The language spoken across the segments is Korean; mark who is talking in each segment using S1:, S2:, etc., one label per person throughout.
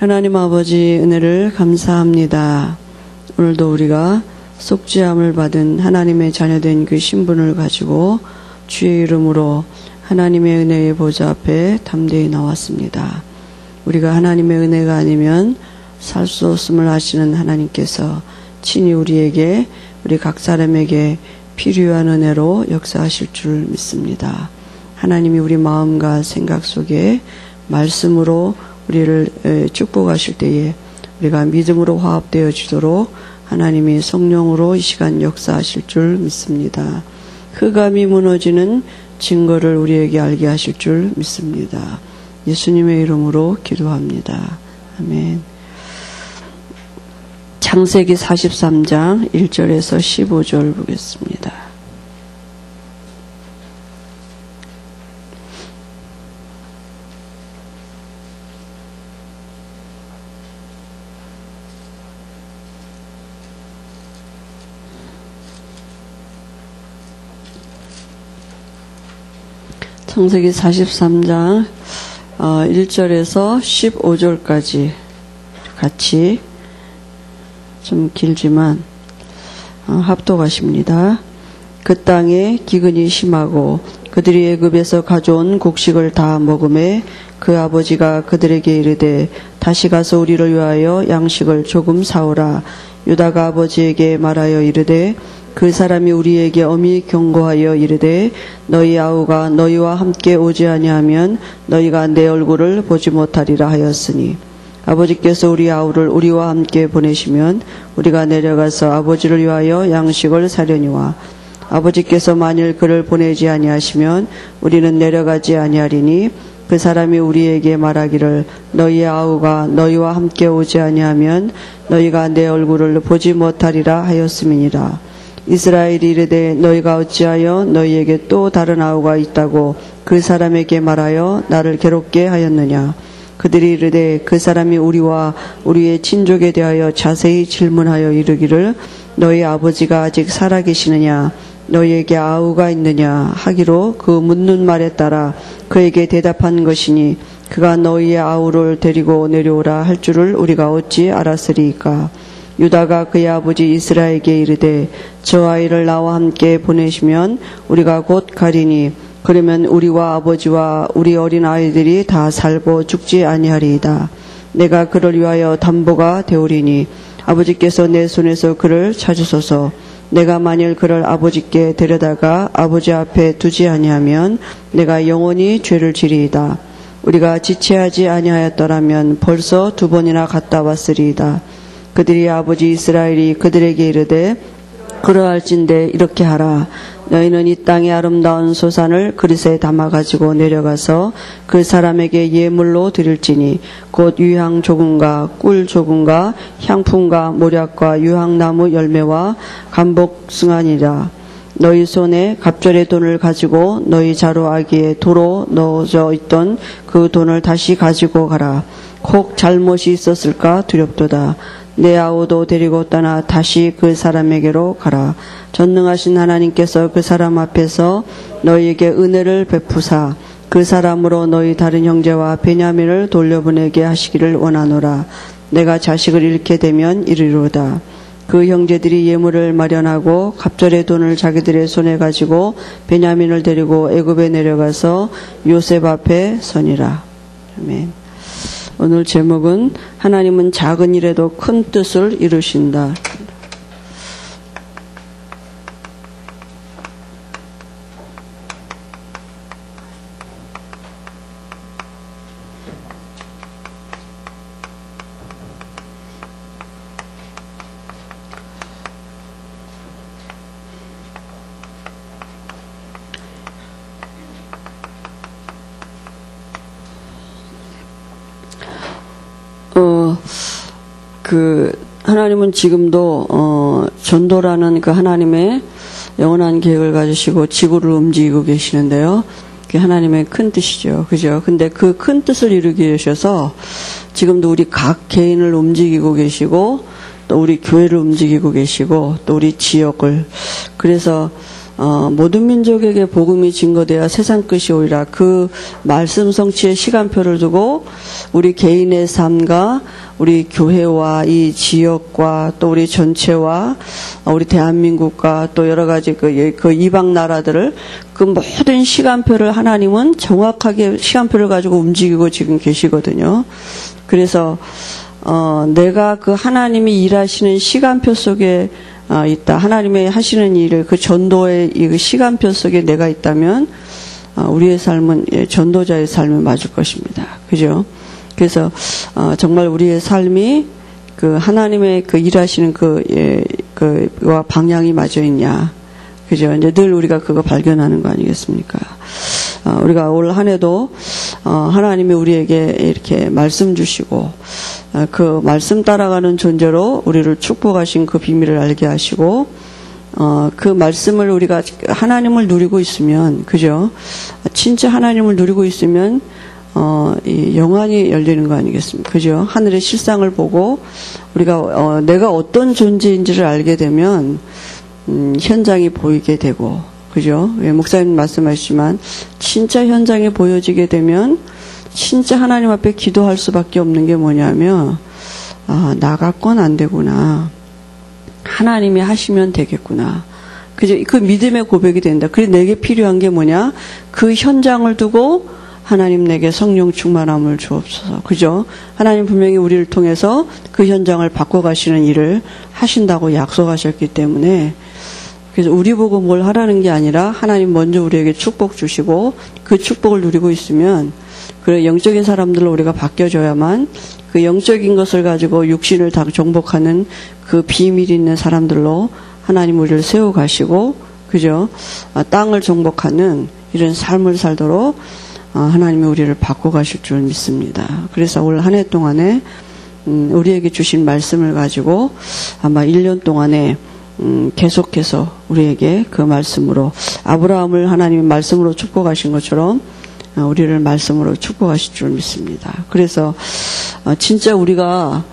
S1: 하나님 아버지 은혜를 감사합니다. 오늘도 우리가 속죄함을 받은 하나님의 자녀된 그 신분을 가지고 주의 이름으로 하나님의 은혜의 보좌 앞에 담대히 나왔습니다. 우리가 하나님의 은혜가 아니면 살 수 없음을 아시는 하나님께서 친히 우리에게, 우리 각 사람에게 필요한 은혜로 역사하실 줄 믿습니다. 하나님이 우리 마음과 생각 속에 말씀으로 우리를 축복하실 때에 우리가 믿음으로 화합되어 지도록 하나님이 성령으로 이 시간 역사하실 줄 믿습니다. 흑암이 무너지는 증거를 우리에게 알게 하실 줄 믿습니다. 예수님의 이름으로 기도합니다. 아멘. 창세기 43장 1절에서 15절 보겠습니다. 창세기 43장 1절에서 15절까지 같이 좀 길지만 합독하십니다. 그 땅에 기근이 심하고 그들이 애굽에서 가져온 곡식을 다 먹음에 그 아버지가 그들에게 이르되 다시 가서 우리를 위하여 양식을 조금 사오라. 유다가 아버지에게 말하여 이르되 그 사람이 우리에게 엄히 경고하여 이르되 너희 아우가 너희와 함께 오지 아니하면 너희가 내 얼굴을 보지 못하리라 하였으니 아버지께서 우리 아우를 우리와 함께 보내시면 우리가 내려가서 아버지를 위하여 양식을 사려니와 아버지께서 만일 그를 보내지 아니하시면 우리는 내려가지 아니하리니 그 사람이 우리에게 말하기를 너희의 아우가 너희와 함께 오지 아니하면 너희가 내 얼굴을 보지 못하리라 하였음이니라. 이스라엘이 이르되 너희가 어찌하여 너희에게 또 다른 아우가 있다고 그 사람에게 말하여 나를 괴롭게 하였느냐. 그들이 이르되 그 사람이 우리와 우리의 친족에 대하여 자세히 질문하여 이르기를 너희 아버지가 아직 살아계시느냐 너희에게 아우가 있느냐 하기로 그 묻는 말에 따라 그에게 대답한 것이니 그가 너희의 아우를 데리고 내려오라 할 줄을 우리가 어찌 알았으리이까. 유다가 그의 아버지 이스라엘에게 이르되 저 아이를 나와 함께 보내시면 우리가 곧 가리니 그러면 우리와 아버지와 우리 어린 아이들이 다 살고 죽지 아니하리이다. 내가 그를 위하여 담보가 되오리니 아버지께서 내 손에서 그를 찾으소서. 내가 만일 그를 아버지께 데려다가 아버지 앞에 두지 아니하면 내가 영원히 죄를 지리이다. 우리가 지체하지 아니하였더라면 벌써 2번이나 갔다 왔으리이다. 그들이 아버지 이스라엘이 그들에게 이르되 그러할진대 이렇게 하라. 너희는 이 땅의 아름다운 소산을 그릇에 담아가지고 내려가서 그 사람에게 예물로 드릴지니 곧 유향 조금과 꿀 조금과 향품과 모략과 유향나무 열매와 감복승하니라. 너희 손에 갑절의 돈을 가지고 너희 자루아기에 도로 넣어져 있던 그 돈을 다시 가지고 가라. 혹 잘못이 있었을까 두렵도다. 내 아우도 데리고 떠나 다시 그 사람에게로 가라. 전능하신 하나님께서 그 사람 앞에서 너희에게 은혜를 베푸사 그 사람으로 너희 다른 형제와 베냐민을 돌려보내게 하시기를 원하노라. 내가 자식을 잃게 되면 이르리로다. 그 형제들이 예물을 마련하고 갑절의 돈을 자기들의 손에 가지고 베냐민을 데리고 애굽에 내려가서 요셉 앞에 서니라. 아멘. 오늘 제목은 하나님은 작은 일에도 큰 뜻을 이루신다. 하나님은 지금도 전도라는 그 하나님의 영원한 계획을 가지시고 지구를 움직이고 계시는데요. 그게 하나님의 큰 뜻이죠. 그죠? 근데 그 큰 뜻을 이루기 위해서 지금도 우리 각 개인을 움직이고 계시고 또 우리 교회를 움직이고 계시고 또 우리 지역을. 그래서 모든 민족에게 복음이 증거되어 세상 끝이 오리라. 그 말씀 성취의 시간표를 두고 우리 개인의 삶과 우리 교회와 이 지역과 또 우리 전체와 우리 대한민국과 또 여러 가지 그 이방 나라들을 그 모든 시간표를 하나님은 정확하게 시간표를 가지고 움직이고 지금 계시거든요. 그래서 내가 그 하나님이 일하시는 시간표 속에 있다. 하나님의 하시는 일을 그 전도의 이 시간표 속에 내가 있다면 우리의 삶은 전도자의 삶이 맞을 것입니다. 그죠? 그래서 정말 우리의 삶이 그 하나님의 그 일하시는 그와 방향이 맞아 있냐. 그죠? 이제 늘 우리가 그거 발견하는 거 아니겠습니까? 우리가 올 한 해도 하나님이 우리에게 이렇게 말씀 주시고 그 말씀 따라가는 존재로 우리를 축복하신 그 비밀을 알게 하시고 그 말씀을 우리가 하나님을 누리고 있으면, 그죠? 진짜 하나님을 누리고 있으면 이 영안이 열리는 거 아니겠습니까? 그죠? 하늘의 실상을 보고 우리가 내가 어떤 존재인지를 알게 되면 현장이 보이게 되고, 그죠? 목사님 말씀하시지만 진짜 현장이 보여지게 되면 진짜 하나님 앞에 기도할 수밖에 없는 게 뭐냐면 나 갖고는 안 되구나. 하나님이 하시면 되겠구나. 그죠? 그 믿음의 고백이 된다. 그래서 내게 필요한 게 뭐냐? 그 현장을 두고 하나님 내게 성령 충만함을 주옵소서. 그죠? 하나님 분명히 우리를 통해서 그 현장을 바꿔가시는 일을 하신다고 약속하셨기 때문에, 그래서 우리 보고 뭘 하라는 게 아니라 하나님 먼저 우리에게 축복 주시고 그 축복을 누리고 있으면 그래 영적인 사람들로 우리가 바뀌어져야만 그 영적인 것을 가지고 육신을 다 정복하는 그 비밀이 있는 사람들로 하나님 우리를 세워가시고, 그죠? 땅을 정복하는 이런 삶을 살도록 하나님이 우리를 바꿔가실 줄 믿습니다. 그래서 올 한 해 동안에 우리에게 주신 말씀을 가지고 아마 1년 동안에 계속해서 우리에게 그 말씀으로 아브라함을 하나님의 말씀으로 축복하신 것처럼 우리를 말씀으로 축복하실 줄 믿습니다. 그래서 진짜 우리가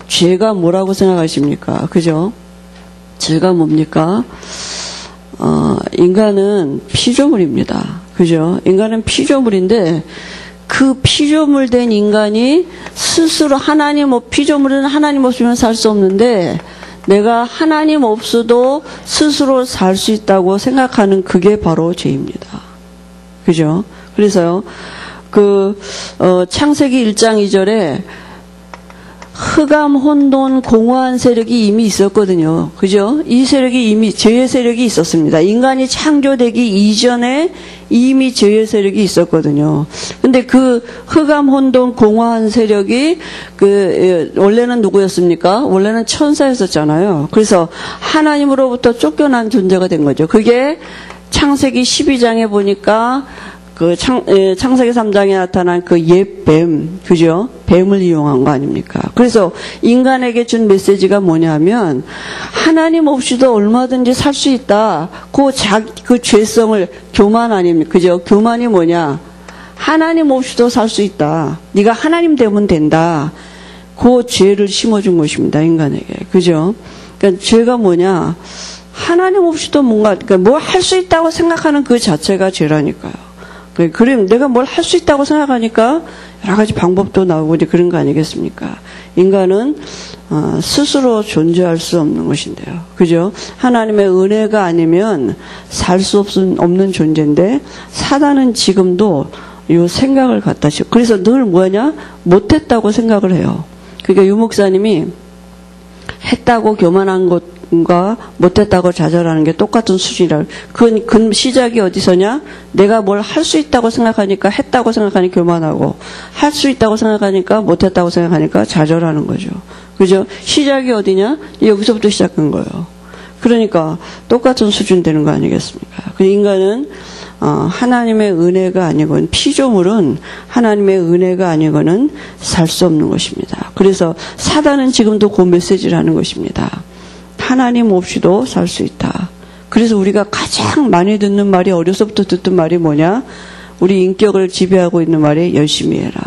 S1: 죄가 뭐라고 생각하십니까? 그죠? 죄가 뭡니까? 인간은 피조물입니다. 그죠? 인간은 피조물인데 그 피조물 된 인간이 스스로 피조물은 하나님 없으면 살 수 없는데 내가 하나님 없어도 스스로 살 수 있다고 생각하는 그게 바로 죄입니다. 그죠? 그래서요, 창세기 1장 2절에 흑암, 혼돈, 공허한 세력이 이미 있었거든요. 그죠? 이 세력이 이미 죄의 세력이 있었습니다. 인간이 창조되기 이전에 이미 죄의 세력이 있었거든요. 근데 그 흑암, 혼돈, 공허한 세력이 원래는 누구였습니까? 원래는 천사였었잖아요. 그래서 하나님으로부터 쫓겨난 존재가 된 거죠. 그게 창세기 12장에 보니까 창세기 3장에 나타난 그 옛 뱀, 그죠? 뱀을 이용한 거 아닙니까? 그래서 인간에게 준 메시지가 뭐냐면, 하나님 없이도 얼마든지 살 수 있다. 그 죄성을, 교만 아닙니까? 그죠? 교만이 뭐냐? 하나님 없이도 살 수 있다. 네가 하나님 되면 된다. 그 죄를 심어준 것입니다, 인간에게. 그죠? 그러니까 죄가 뭐냐? 하나님 없이도 그러니까 뭘 할 수 있다고 생각하는 그 자체가 죄라니까요. 그래, 내가 뭘 할 수 있다고 생각하니까 여러 가지 방법도 나오고 이제 그런 거 아니겠습니까? 인간은 스스로 존재할 수 없는 것인데요. 그죠? 하나님의 은혜가 아니면 살 수 없는 존재인데 사단은 지금도 이 생각을 갖다 씌워. 그래서 늘 뭐냐? 못했다고 생각을 해요. 그러니까 유 목사님이 했다고 교만한 것과 못했다고 좌절하는 게 똑같은 수준이라. 그 시작이 어디서냐? 내가 뭘 할 수 있다고 생각하니까 했다고 생각하니 교만하고, 할 수 있다고 생각하니까 못했다고 생각하니까 좌절하는 거죠. 그죠? 시작이 어디냐? 여기서부터 시작한 거예요. 그러니까 똑같은 수준 되는 거 아니겠습니까? 그 인간은 하나님의 은혜가 아니고는, 피조물은 하나님의 은혜가 아니고는 살 수 없는 것입니다. 그래서 사단은 지금도 그 메시지를 하는 것입니다. 하나님 없이도 살 수 있다. 그래서 우리가 가장 많이 듣는 말이, 어려서부터 듣던 말이 뭐냐? 우리 인격을 지배하고 있는 말이 열심히 해라.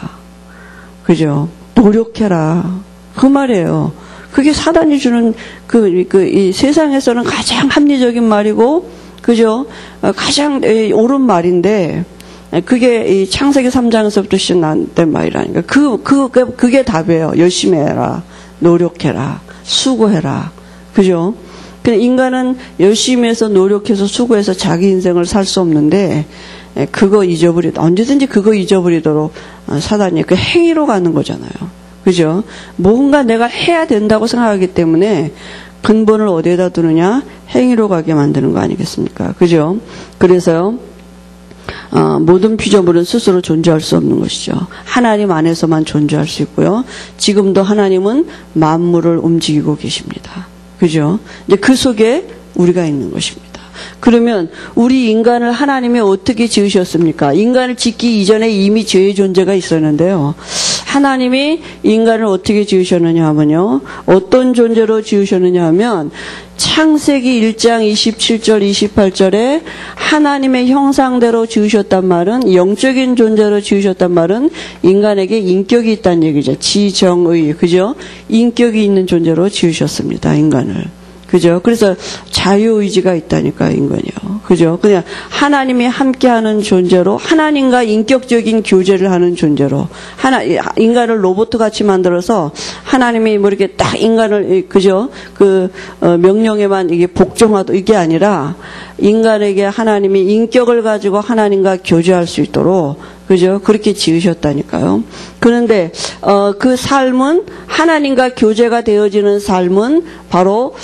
S1: 그죠? 노력해라. 그 말이에요. 그게 사단이 주는 이 세상에서는 가장 합리적인 말이고, 그죠? 가장 옳은 말인데, 그게 이 창세기 3장에서부터 시작된 말이라니까. 그게 답이에요. 열심히 해라. 노력해라. 수고해라. 그죠? 인간은 열심히 해서 노력해서 수고해서 자기 인생을 살 수 없는데, 언제든지 그거 잊어버리도록 사단이 그 행위로 가는 거잖아요. 그죠? 뭔가 내가 해야 된다고 생각하기 때문에 근본을 어디에다 두느냐? 행위로 가게 만드는 거 아니겠습니까? 그죠? 그래서요, 모든 피조물은 스스로 존재할 수 없는 것이죠. 하나님 안에서만 존재할 수 있고요. 지금도 하나님은 만물을 움직이고 계십니다. 그죠? 이제 그 속에 우리가 있는 것입니다. 그러면 우리 인간을 하나님이 어떻게 지으셨습니까? 인간을 짓기 이전에 이미 죄의 존재가 있었는데요. 하나님이 인간을 어떻게 지으셨느냐 하면요. 어떤 존재로 지으셨느냐 하면 창세기 1장 27절 28절에 하나님의 형상대로 지으셨단 말은, 영적인 존재로 지으셨단 말은 인간에게 인격이 있다는 얘기죠. 지정의, 그죠? 인격이 있는 존재로 지으셨습니다. 인간을. 그죠? 그래서 자유의지가 있다니까, 인간이요. 그죠? 그냥 하나님이 함께하는 존재로, 하나님과 인격적인 교제를 하는 존재로, 인간을 로봇 같이 만들어서 하나님이 뭐 이렇게 딱 인간을, 그죠? 명령에만 이게 복종하도 이게 아니라 인간에게 하나님이 인격을 가지고 하나님과 교제할 수 있도록, 그죠? 그렇게 지으셨다니까요. 그런데 그 삶은, 하나님과 교제가 되어지는 삶은 바로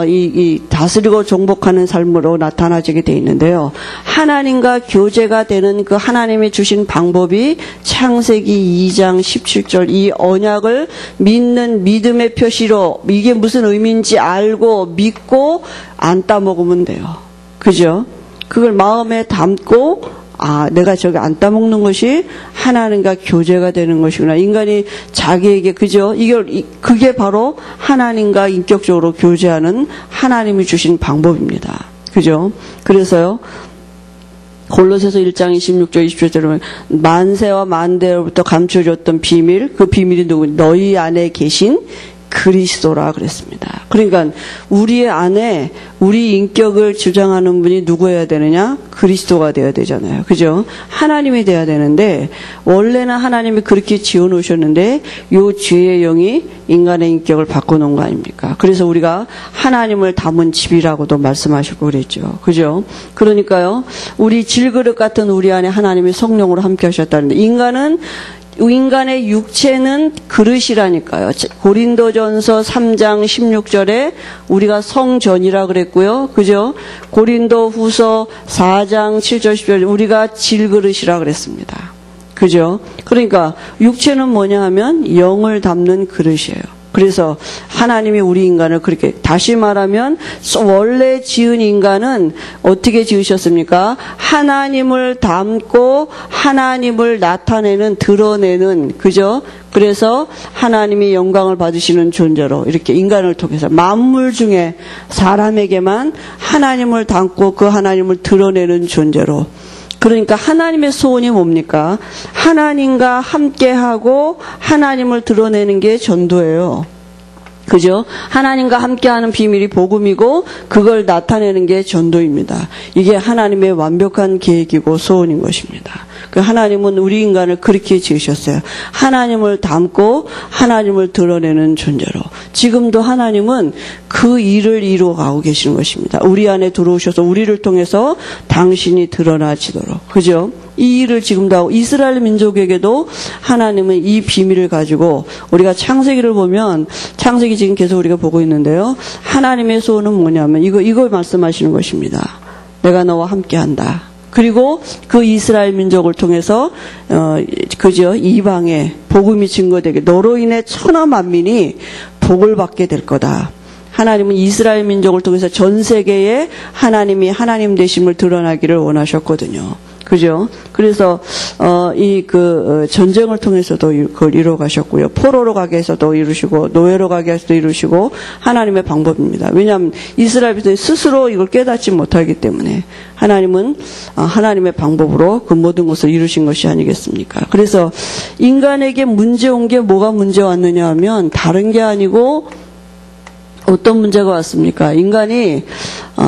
S1: 이 다스리고 정복하는 삶으로 나타나지게 돼 있는데요. 하나님과 교제가 되는 그 하나님이 주신 방법이 창세기 2장 17절, 이 언약을 믿는 믿음의 표시로, 이게 무슨 의미인지 알고 믿고 안 따먹으면 돼요. 그죠? 그걸 마음에 담고, 내가 저기 안 따먹는 것이 하나님과 교제가 되는 것이구나. 인간이 자기에게, 그죠? 그게 바로 하나님과 인격적으로 교제하는 하나님이 주신 방법입니다. 그죠? 그래서요, 골로새서 1장 26절 27절에 보면 만세와 만대로부터 감춰졌던 비밀, 그 비밀이 누구냐? 너희 안에 계신 그리스도라 그랬습니다. 그러니까 우리 안에 우리 인격을 주장하는 분이 누구여야 되느냐? 그리스도가 되어야 되잖아요. 그죠? 하나님이 되어야 되는데, 원래는 하나님이 그렇게 지어놓으셨는데 요 죄의 영이 인간의 인격을 바꿔놓은 거 아닙니까? 그래서 우리가 하나님을 담은 집이라고도 말씀하시고 그랬죠. 그죠? 그러니까요, 우리 질그릇 같은 우리 안에 하나님이 성령으로 함께 하셨다는데, 인간의 육체는 그릇이라니까요. 고린도전서 3장 16절에 우리가 성전이라 그랬고요. 그죠? 고린도후서 4장 7절 10절 우리가 질그릇이라 그랬습니다. 그죠? 그러니까 육체는 뭐냐 하면 영을 담는 그릇이에요. 그래서 하나님이 우리 인간을 그렇게, 다시 말하면 원래 지은 인간은 어떻게 지으셨습니까? 하나님을 담고 하나님을 나타내는, 드러내는, 그죠? 그래서 하나님이 영광을 받으시는 존재로 이렇게 인간을 통해서 만물 중에 사람에게만 하나님을 담고 그 하나님을 드러내는 존재로. 그러니까 하나님의 소원이 뭡니까? 하나님과 함께하고 하나님을 드러내는 게 전도예요. 그죠? 하나님과 함께하는 비밀이 복음이고 그걸 나타내는 게 전도입니다. 이게 하나님의 완벽한 계획이고 소원인 것입니다. 그 하나님은 우리 인간을 그렇게 지으셨어요. 하나님을 담고 하나님을 드러내는 존재로. 지금도 하나님은 그 일을 이루어가고 계시는 것입니다. 우리 안에 들어오셔서 우리를 통해서 당신이 드러나지도록. 그죠? 이 일을 지금도 하고, 이스라엘 민족에게도 하나님은 이 비밀을 가지고, 우리가 창세기를 보면, 창세기 지금 계속 우리가 보고 있는데요, 하나님의 소원은 뭐냐면 이거 말씀하시는 것입니다. 내가 너와 함께한다. 그리고 그 이스라엘 민족을 통해서 그죠? 이방에 복음이 증거되게, 너로 인해 천하 만민이 복을 받게 될 거다. 하나님은 이스라엘 민족을 통해서 전 세계에 하나님이 하나님 되심을 드러나기를 원하셨거든요. 그죠? 그래서 전쟁을 통해서도 그걸 이루어 가셨고요. 포로로 가게 해서도 이루시고, 노예로 가게 해서도 이루시고, 하나님의 방법입니다. 왜냐하면 이스라엘 백성이 스스로 이걸 깨닫지 못하기 때문에 하나님은 하나님의 방법으로 그 모든 것을 이루신 것이 아니겠습니까? 그래서 인간에게 문제 온 게 뭐가 문제 왔느냐 하면 다른 게 아니고 어떤 문제가 왔습니까? 인간이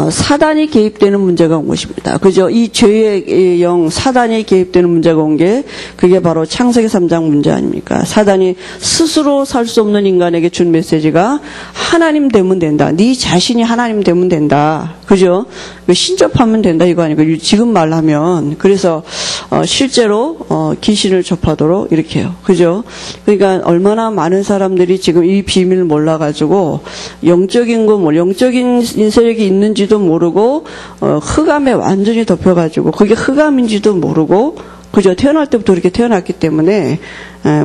S1: 사단이 개입되는 문제가 온 것입니다. 그죠? 이 죄의 영 사단이 개입되는 문제가 온 게 그게 바로 창세기 3장 문제 아닙니까? 사단이 스스로 살 수 없는 인간에게 준 메시지가 하나님 되면 된다. 네 자신이 하나님 되면 된다. 그죠? 신접하면 된다 이거 아니고 지금 말하면 그래서 실제로 귀신을 접하도록 이렇게 해요. 그죠? 그러니까 얼마나 많은 사람들이 지금 이 비밀을 몰라가지고 영적인 영적인 세력이 있는지도 모르고 흑암에 완전히 덮여가지고 그게 흑암인지도 모르고 그죠? 태어날 때부터 이렇게 태어났기 때문에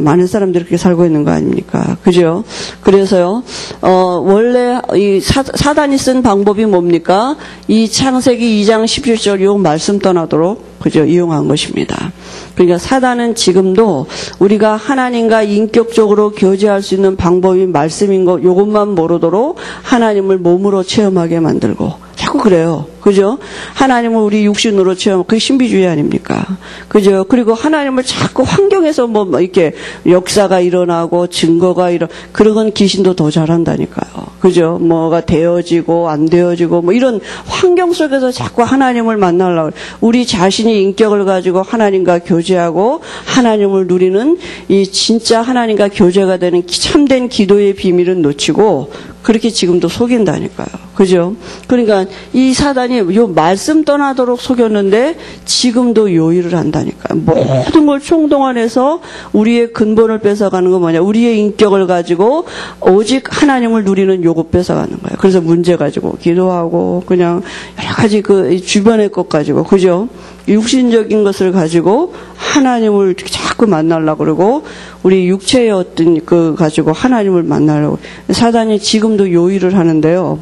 S1: 많은 사람들이 그렇게 살고 있는 거 아닙니까? 그죠? 그래서요, 원래 이 사단이 쓴 방법이 뭡니까? 이 창세기 2장 17절 요 말씀 떠나도록 그죠? 이용한 것입니다. 그러니까 사단은 지금도 우리가 하나님과 인격적으로 교제할 수 있는 방법이 말씀인 거 요것만 모르도록 하나님을 몸으로 체험하게 만들고 자꾸 그래요. 그죠? 하나님을 우리 육신으로 체험, 그게 신비주의 아닙니까? 그죠? 그리고 하나님을 자꾸 환경에서 뭐 이렇게 역사가 일어나고 증거가 그런 건 귀신도 더 잘한다니까요. 그죠? 뭐가 되어지고 안 되어지고 뭐 이런 환경 속에서 자꾸 하나님을 만나려고 우리 자신이 인격을 가지고 하나님과 교제하고 하나님을 누리는 이 진짜 하나님과 교제가 되는 참된 기도의 비밀은 놓치고 그렇게 지금도 속인다니까요. 그죠? 그러니까 이 사단이 요 말씀 떠나도록 속였는데 지금도 요일을 한다니까요. 모든 걸 총동원해서 우리의 근본을 뺏어가는 건 뭐냐? 우리의 인격을 가지고 오직 하나님을 누리는 요거 뺏어가는 거예요. 그래서 문제 가지고 기도하고 그냥 여러 가지 그 주변의 것 가지고 그죠? 육신적인 것을 가지고 하나님을 자꾸 만나려고 그러고 우리 육체의 어떤 그 가지고 하나님을 만나려고 사단이 지금도 요일을 하는데요.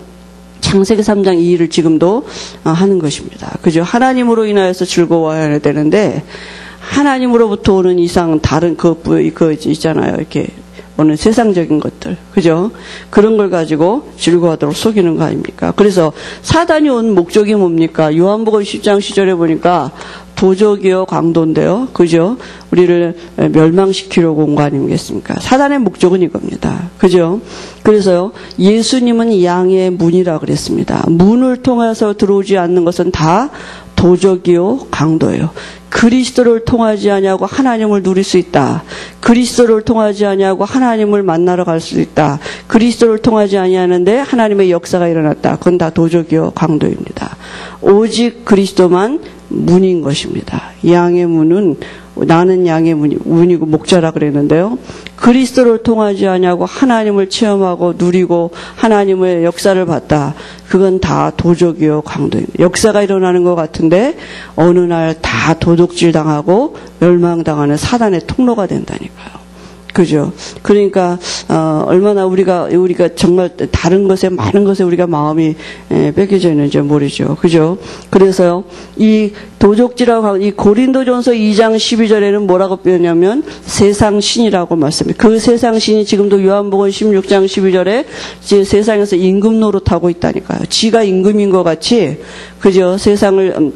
S1: 창세기 3장 2일을 지금도 하는 것입니다. 그죠? 하나님으로 인하여서 즐거워해야 되는데 하나님으로부터 오는 이상 다른 그 있잖아요. 이렇게 오는 세상적인 것들. 그죠? 그런 걸 가지고 즐거워하도록 속이는 거 아닙니까? 그래서 사단이 온 목적이 뭡니까? 요한복음 10장 10절에 보니까 도적이요 강도인데요. 그죠? 우리를 멸망시키려고 온 거 아니겠습니까? 사단의 목적은 이겁니다. 그죠? 그래서요. 예수님은 양의 문이라 그랬습니다. 문을 통해서 들어오지 않는 것은 다 도적이요 강도예요. 그리스도를 통하지 아니하고 하나님을 누릴 수 있다. 그리스도를 통하지 아니하고 하나님을 만나러 갈 수 있다. 그리스도를 통하지 아니하는데 하나님의 역사가 일어났다. 그건 다 도적이요 강도입니다. 오직 그리스도만 문인 것입니다. 양의 문은 나는 양의 문이고 목자라 그랬는데요. 그리스도를 통하지 아니하고 하나님을 체험하고 누리고 하나님의 역사를 봤다. 그건 다 도적이요 강도입니다. 역사가 일어나는 것 같은데 어느 날 다 도둑질 당하고 멸망당하는 사단의 통로가 된다니까요. 그죠? 그러니까 얼마나 우리가 정말 다른 것에 많은 것에 우리가 마음이 뺏겨져 있는지 모르죠. 그죠? 그래서요. 이 도적질하고 이 고린도전서 2장 12절에는 뭐라고 표현하냐면 세상 신이라고 말씀해요. 그 세상 신이 지금도 요한복음 16장 12절에 이제 세상에서 임금 노릇하고 있다니까요. 지가 임금인 것 같이 그죠? 세상을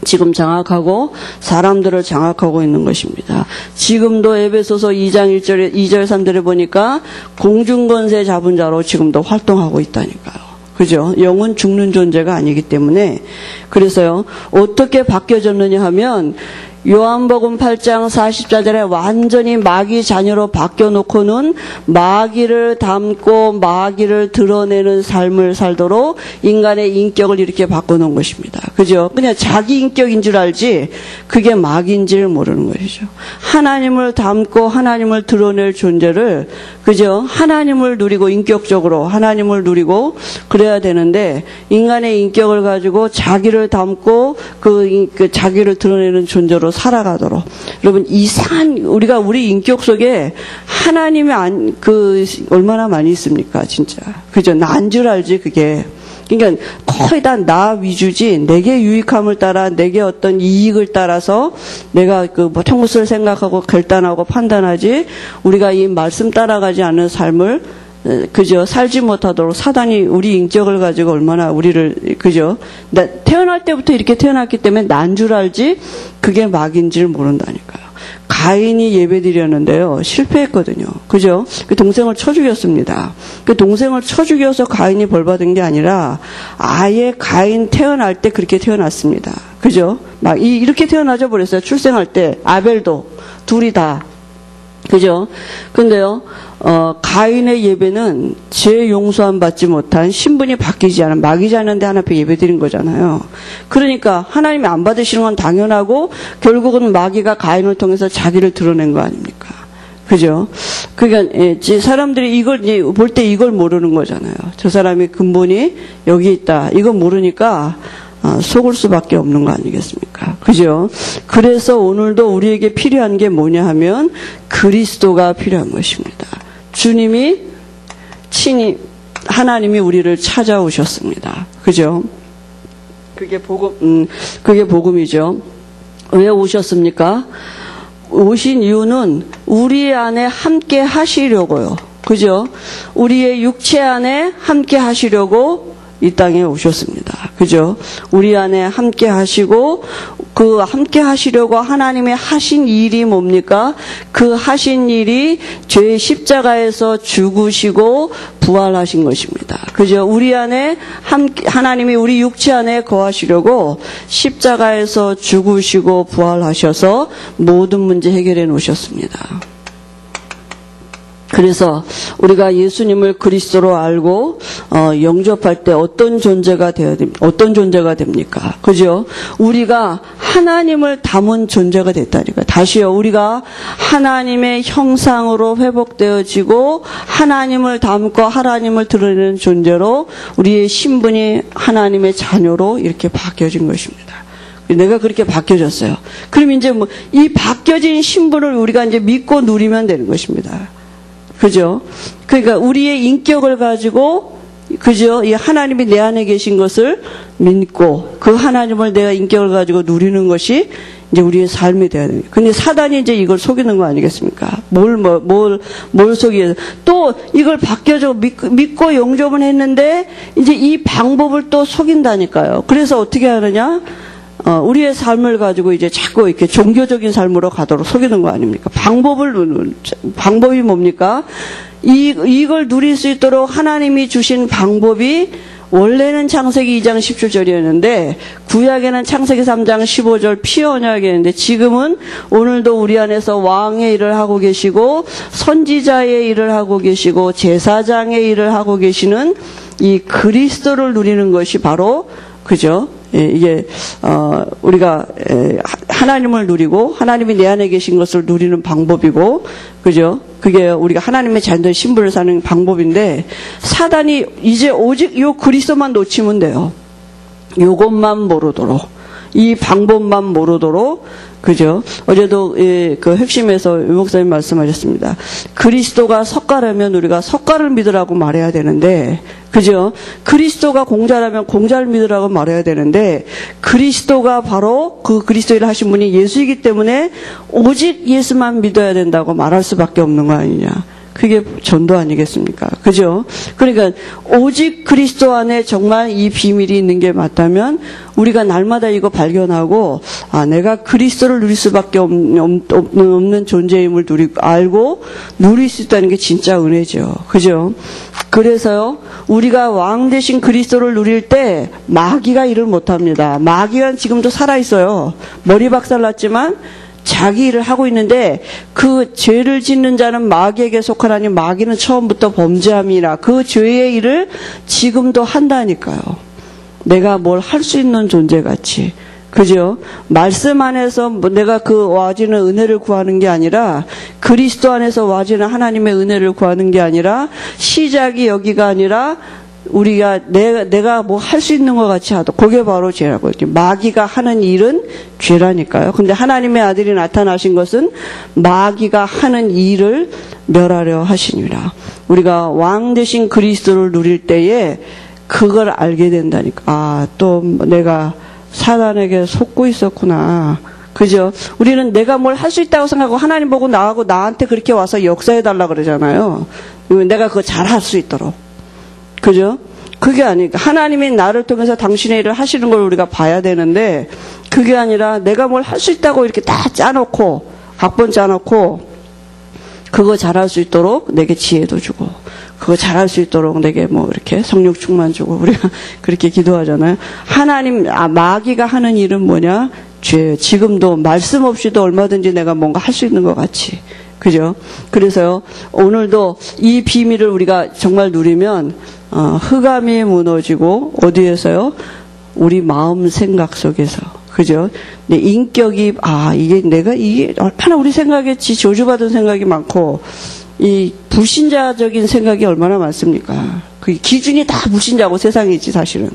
S1: 지금 장악하고 사람들을 장악하고 있는 것입니다. 지금도 에베소서 2장 1절에 2절 3절에 보니까 공중권세 잡은 자로 지금도 활동하고 있다니까요. 그죠? 영은 죽는 존재가 아니기 때문에 그래서요. 어떻게 바뀌어졌느냐 하면 요한복음 8장 44절에 완전히 마귀 자녀로 바뀌어놓고는 마귀를 닮고 마귀를 드러내는 삶을 살도록 인간의 인격을 이렇게 바꿔놓은 것입니다. 그죠? 그냥 자기 인격인 줄 알지 그게 마귀인지를 모르는 것이죠. 하나님을 닮고 하나님을 드러낼 존재를 그죠? 하나님을 누리고 인격적으로 하나님을 누리고 그래야 되는데 인간의 인격을 가지고 자기를 닮고 그 자기를 드러내는 존재로 살아가도록 여러분 이상한 우리 인격 속에 하나님이 얼마나 많이 있습니까 진짜 그죠? 난 줄 알지 그게 그러니까 거의 다 나 위주지 내게 유익함을 따라 내게 어떤 이익을 따라서 내가 그 모든 것을 생각하고 결단하고 판단하지 우리가 이 말씀 따라가지 않는 삶을 그죠? 살지 못하도록 사단이 우리 인격을 가지고 얼마나 우리를 그죠? 태어날 때부터 이렇게 태어났기 때문에 난 줄 알지 그게 마귀인지를 모른다니까요. 가인이 예배드렸는데요. 실패했거든요. 그죠? 그 동생을 쳐 죽였습니다. 그 동생을 쳐 죽여서 가인이 벌받은 게 아니라 아예 가인 태어날 때 그렇게 태어났습니다. 그죠? 막 이렇게 태어나져 버렸어요. 출생할 때 아벨도 둘이 다. 그죠? 근데요, 가인의 예배는 죄 용서함 받지 못한 신분이 바뀌지 않은 마귀지 않은데 하나 앞에 예배 드린 거잖아요. 그러니까 하나님이 안 받으시는 건 당연하고 결국은 마귀가 가인을 통해서 자기를 드러낸 거 아닙니까? 그죠? 그러니까 사람들이 이걸 볼 때 이걸 모르는 거잖아요. 저 사람이 근본이 여기 있다. 이거 모르니까 속을 수밖에 없는 거 아니겠습니까? 그죠? 그래서 오늘도 우리에게 필요한 게 뭐냐 하면 그리스도가 필요한 것입니다. 주님이 친히 하나님이 우리를 찾아오셨습니다. 그죠? 그게 복음이죠. 왜 오셨습니까? 오신 이유는 우리 안에 함께 하시려고요. 그죠? 우리의 육체 안에 함께 하시려고 이 땅에 오셨습니다. 그죠? 우리 안에 함께 하시고 그 함께 하시려고 하나님의 하신 일이 뭡니까? 그 하신 일이 죄의 십자가에서 죽으시고 부활하신 것입니다. 그죠? 우리 안에 하나님이 우리 육체 안에 거하시려고 십자가에서 죽으시고 부활하셔서 모든 문제 해결해 놓으셨습니다. 그래서 우리가 예수님을 그리스도로 알고 영접할 때 어떤 존재가 됩니까? 그죠? 우리가 하나님을 담은 존재가 됐다니까요. 다시요. 우리가 하나님의 형상으로 회복되어지고 하나님을 담고 하나님을 드러내는 존재로 우리의 신분이 하나님의 자녀로 이렇게 바뀌어진 것입니다. 내가 그렇게 바뀌어졌어요. 그럼 이제 이 바뀌어진 신분을 우리가 이제 믿고 누리면 되는 것입니다. 그죠? 그러니까 우리의 인격을 가지고, 그죠? 이 하나님이 내 안에 계신 것을 믿고, 그 하나님을 내가 인격을 가지고 누리는 것이 이제 우리의 삶이 돼야 됩니다. 근데 사단이 이제 이걸 속이는 거 아니겠습니까? 뭘 속이해서. 또 이걸 바뀌어져 믿고 영접은 했는데, 이제 이 방법을 또 속인다니까요. 그래서 어떻게 하느냐? 우리의 삶을 가지고 이제 자꾸 이렇게 종교적인 삶으로 가도록 속이는 거 아닙니까? 방법이 뭡니까? 이걸 누릴 수 있도록 하나님이 주신 방법이 원래는 창세기 2장 17절이었는데 구약에는 창세기 3장 15절 피 언약이었는데 지금은 오늘도 우리 안에서 왕의 일을 하고 계시고 선지자의 일을 하고 계시고 제사장의 일을 하고 계시는 이 그리스도를 누리는 것이 바로 그죠? 이게 우리가 하나님을 누리고 하나님이 내 안에 계신 것을 누리는 방법이고 그죠? 그게 우리가 하나님의 자녀의 신분을 사는 방법인데 사단이 이제 오직 요 그리스도만 놓치면 돼요. 요것만 모르도록 이 방법만 모르도록 그죠? 어제도 그 핵심에서 유 목사님 말씀하셨습니다. 그리스도가 석가라면 우리가 석가를 믿으라고 말해야 되는데 그죠? 그리스도가 공자라면 공자를 믿으라고 말해야 되는데 그리스도가 바로 그 그리스도를 하신 분이 예수이기 때문에 오직 예수만 믿어야 된다고 말할 수밖에 없는 거 아니냐. 그게 전도 아니겠습니까? 그죠? 그러니까 오직 그리스도 안에 정말 이 비밀이 있는 게 맞다면 우리가 날마다 이거 발견하고 내가 그리스도를 누릴 수밖에 없는 존재임을 알고 누릴 수 있다는 게 진짜 은혜죠. 그죠? 그래서요 우리가 왕 대신 그리스도를 누릴 때 마귀가 일을 못합니다. 마귀가 지금도 살아있어요. 머리 박살났지만 자기 일을 하고 있는데 그 죄를 짓는 자는 마귀에게 속하나니 마귀는 처음부터 범죄함이라 그 죄의 일을 지금도 한다니까요. 내가 뭘 할 수 있는 존재같이. 그죠? 말씀 안에서 내가 그 와지는 은혜를 구하는 게 아니라 그리스도 안에서 와지는 하나님의 은혜를 구하는 게 아니라 시작이 여기가 아니라 우리가 내가 뭐 할 수 있는 것 같이 하도 그게 바로 죄라고. 마귀가 하는 일은 죄라니까요. 근데 하나님의 아들이 나타나신 것은 마귀가 하는 일을 멸하려 하시니라. 우리가 왕 대신 그리스도를 누릴 때에 그걸 알게 된다니까. 또 내가 사단에게 속고 있었구나. 그죠? 우리는 내가 뭘 할 수 있다고 생각하고 하나님 보고 나한테 그렇게 와서 역사해달라 그러잖아요. 내가 그거 잘 할 수 있도록. 그죠? 그게 아니니까 하나님이 나를 통해서 당신의 일을 하시는 걸 우리가 봐야 되는데 그게 아니라 내가 뭘 할 수 있다고 이렇게 다 짜놓고 각본 짜놓고 그거 잘할 수 있도록 내게 지혜도 주고 그거 잘할 수 있도록 내게 뭐 이렇게 성령 충만 주고 우리가 그렇게 기도하잖아요. 하나님 마귀가 하는 일은 뭐냐? 죄예요. 지금도 말씀 없이도 얼마든지 내가 뭔가 할 수 있는 것 같이. 그죠? 그래서요, 오늘도 이 비밀을 우리가 정말 누리면, 흑암이 무너지고, 어디에서요? 우리 마음 생각 속에서. 그죠? 내 인격이, 이게 얼마나 우리 생각에 저주받은 생각이 많고, 이 불신자적인 생각이 얼마나 많습니까? 그 기준이 다 불신자고 세상이지, 사실은.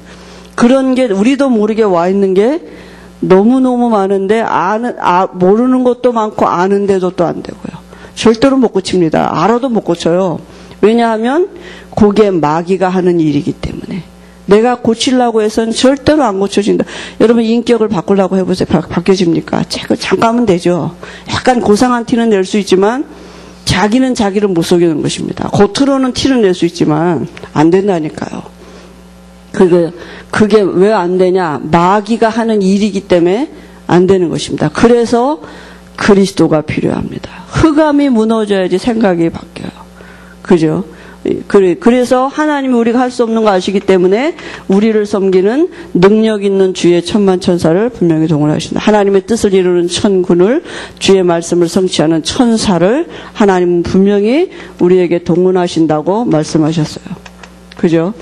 S1: 그런 게 우리도 모르게 와 있는 게 너무너무 많은데, 모르는 것도 많고, 아는데도 또 안 되고요. 절대로 못 고칩니다. 알아도 못 고쳐요. 왜냐하면 그게 마귀가 하는 일이기 때문에. 내가 고치려고 해서는 절대로 안 고쳐진다. 여러분 인격을 바꾸려고 해보세요. 바뀌어집니까? 잠깐은 되죠. 약간 고상한 티는 낼 수 있지만 자기는 자기를 못 속이는 것입니다. 겉으로는 티는 낼 수 있지만 안 된다니까요. 그게 왜 안 되냐? 마귀가 하는 일이기 때문에 안 되는 것입니다. 그래서 그리스도가 필요합니다. 흑암이 무너져야지 생각이 바뀌어요. 그죠? 그래서 하나님이 우리가 할 수 없는 거 아시기 때문에 우리를 섬기는 능력 있는 주의 천만천사를 분명히 동원하신다. 하나님의 뜻을 이루는 천군을, 주의 말씀을 성취하는 천사를 하나님은 분명히 우리에게 동원하신다고 말씀하셨어요. 그죠?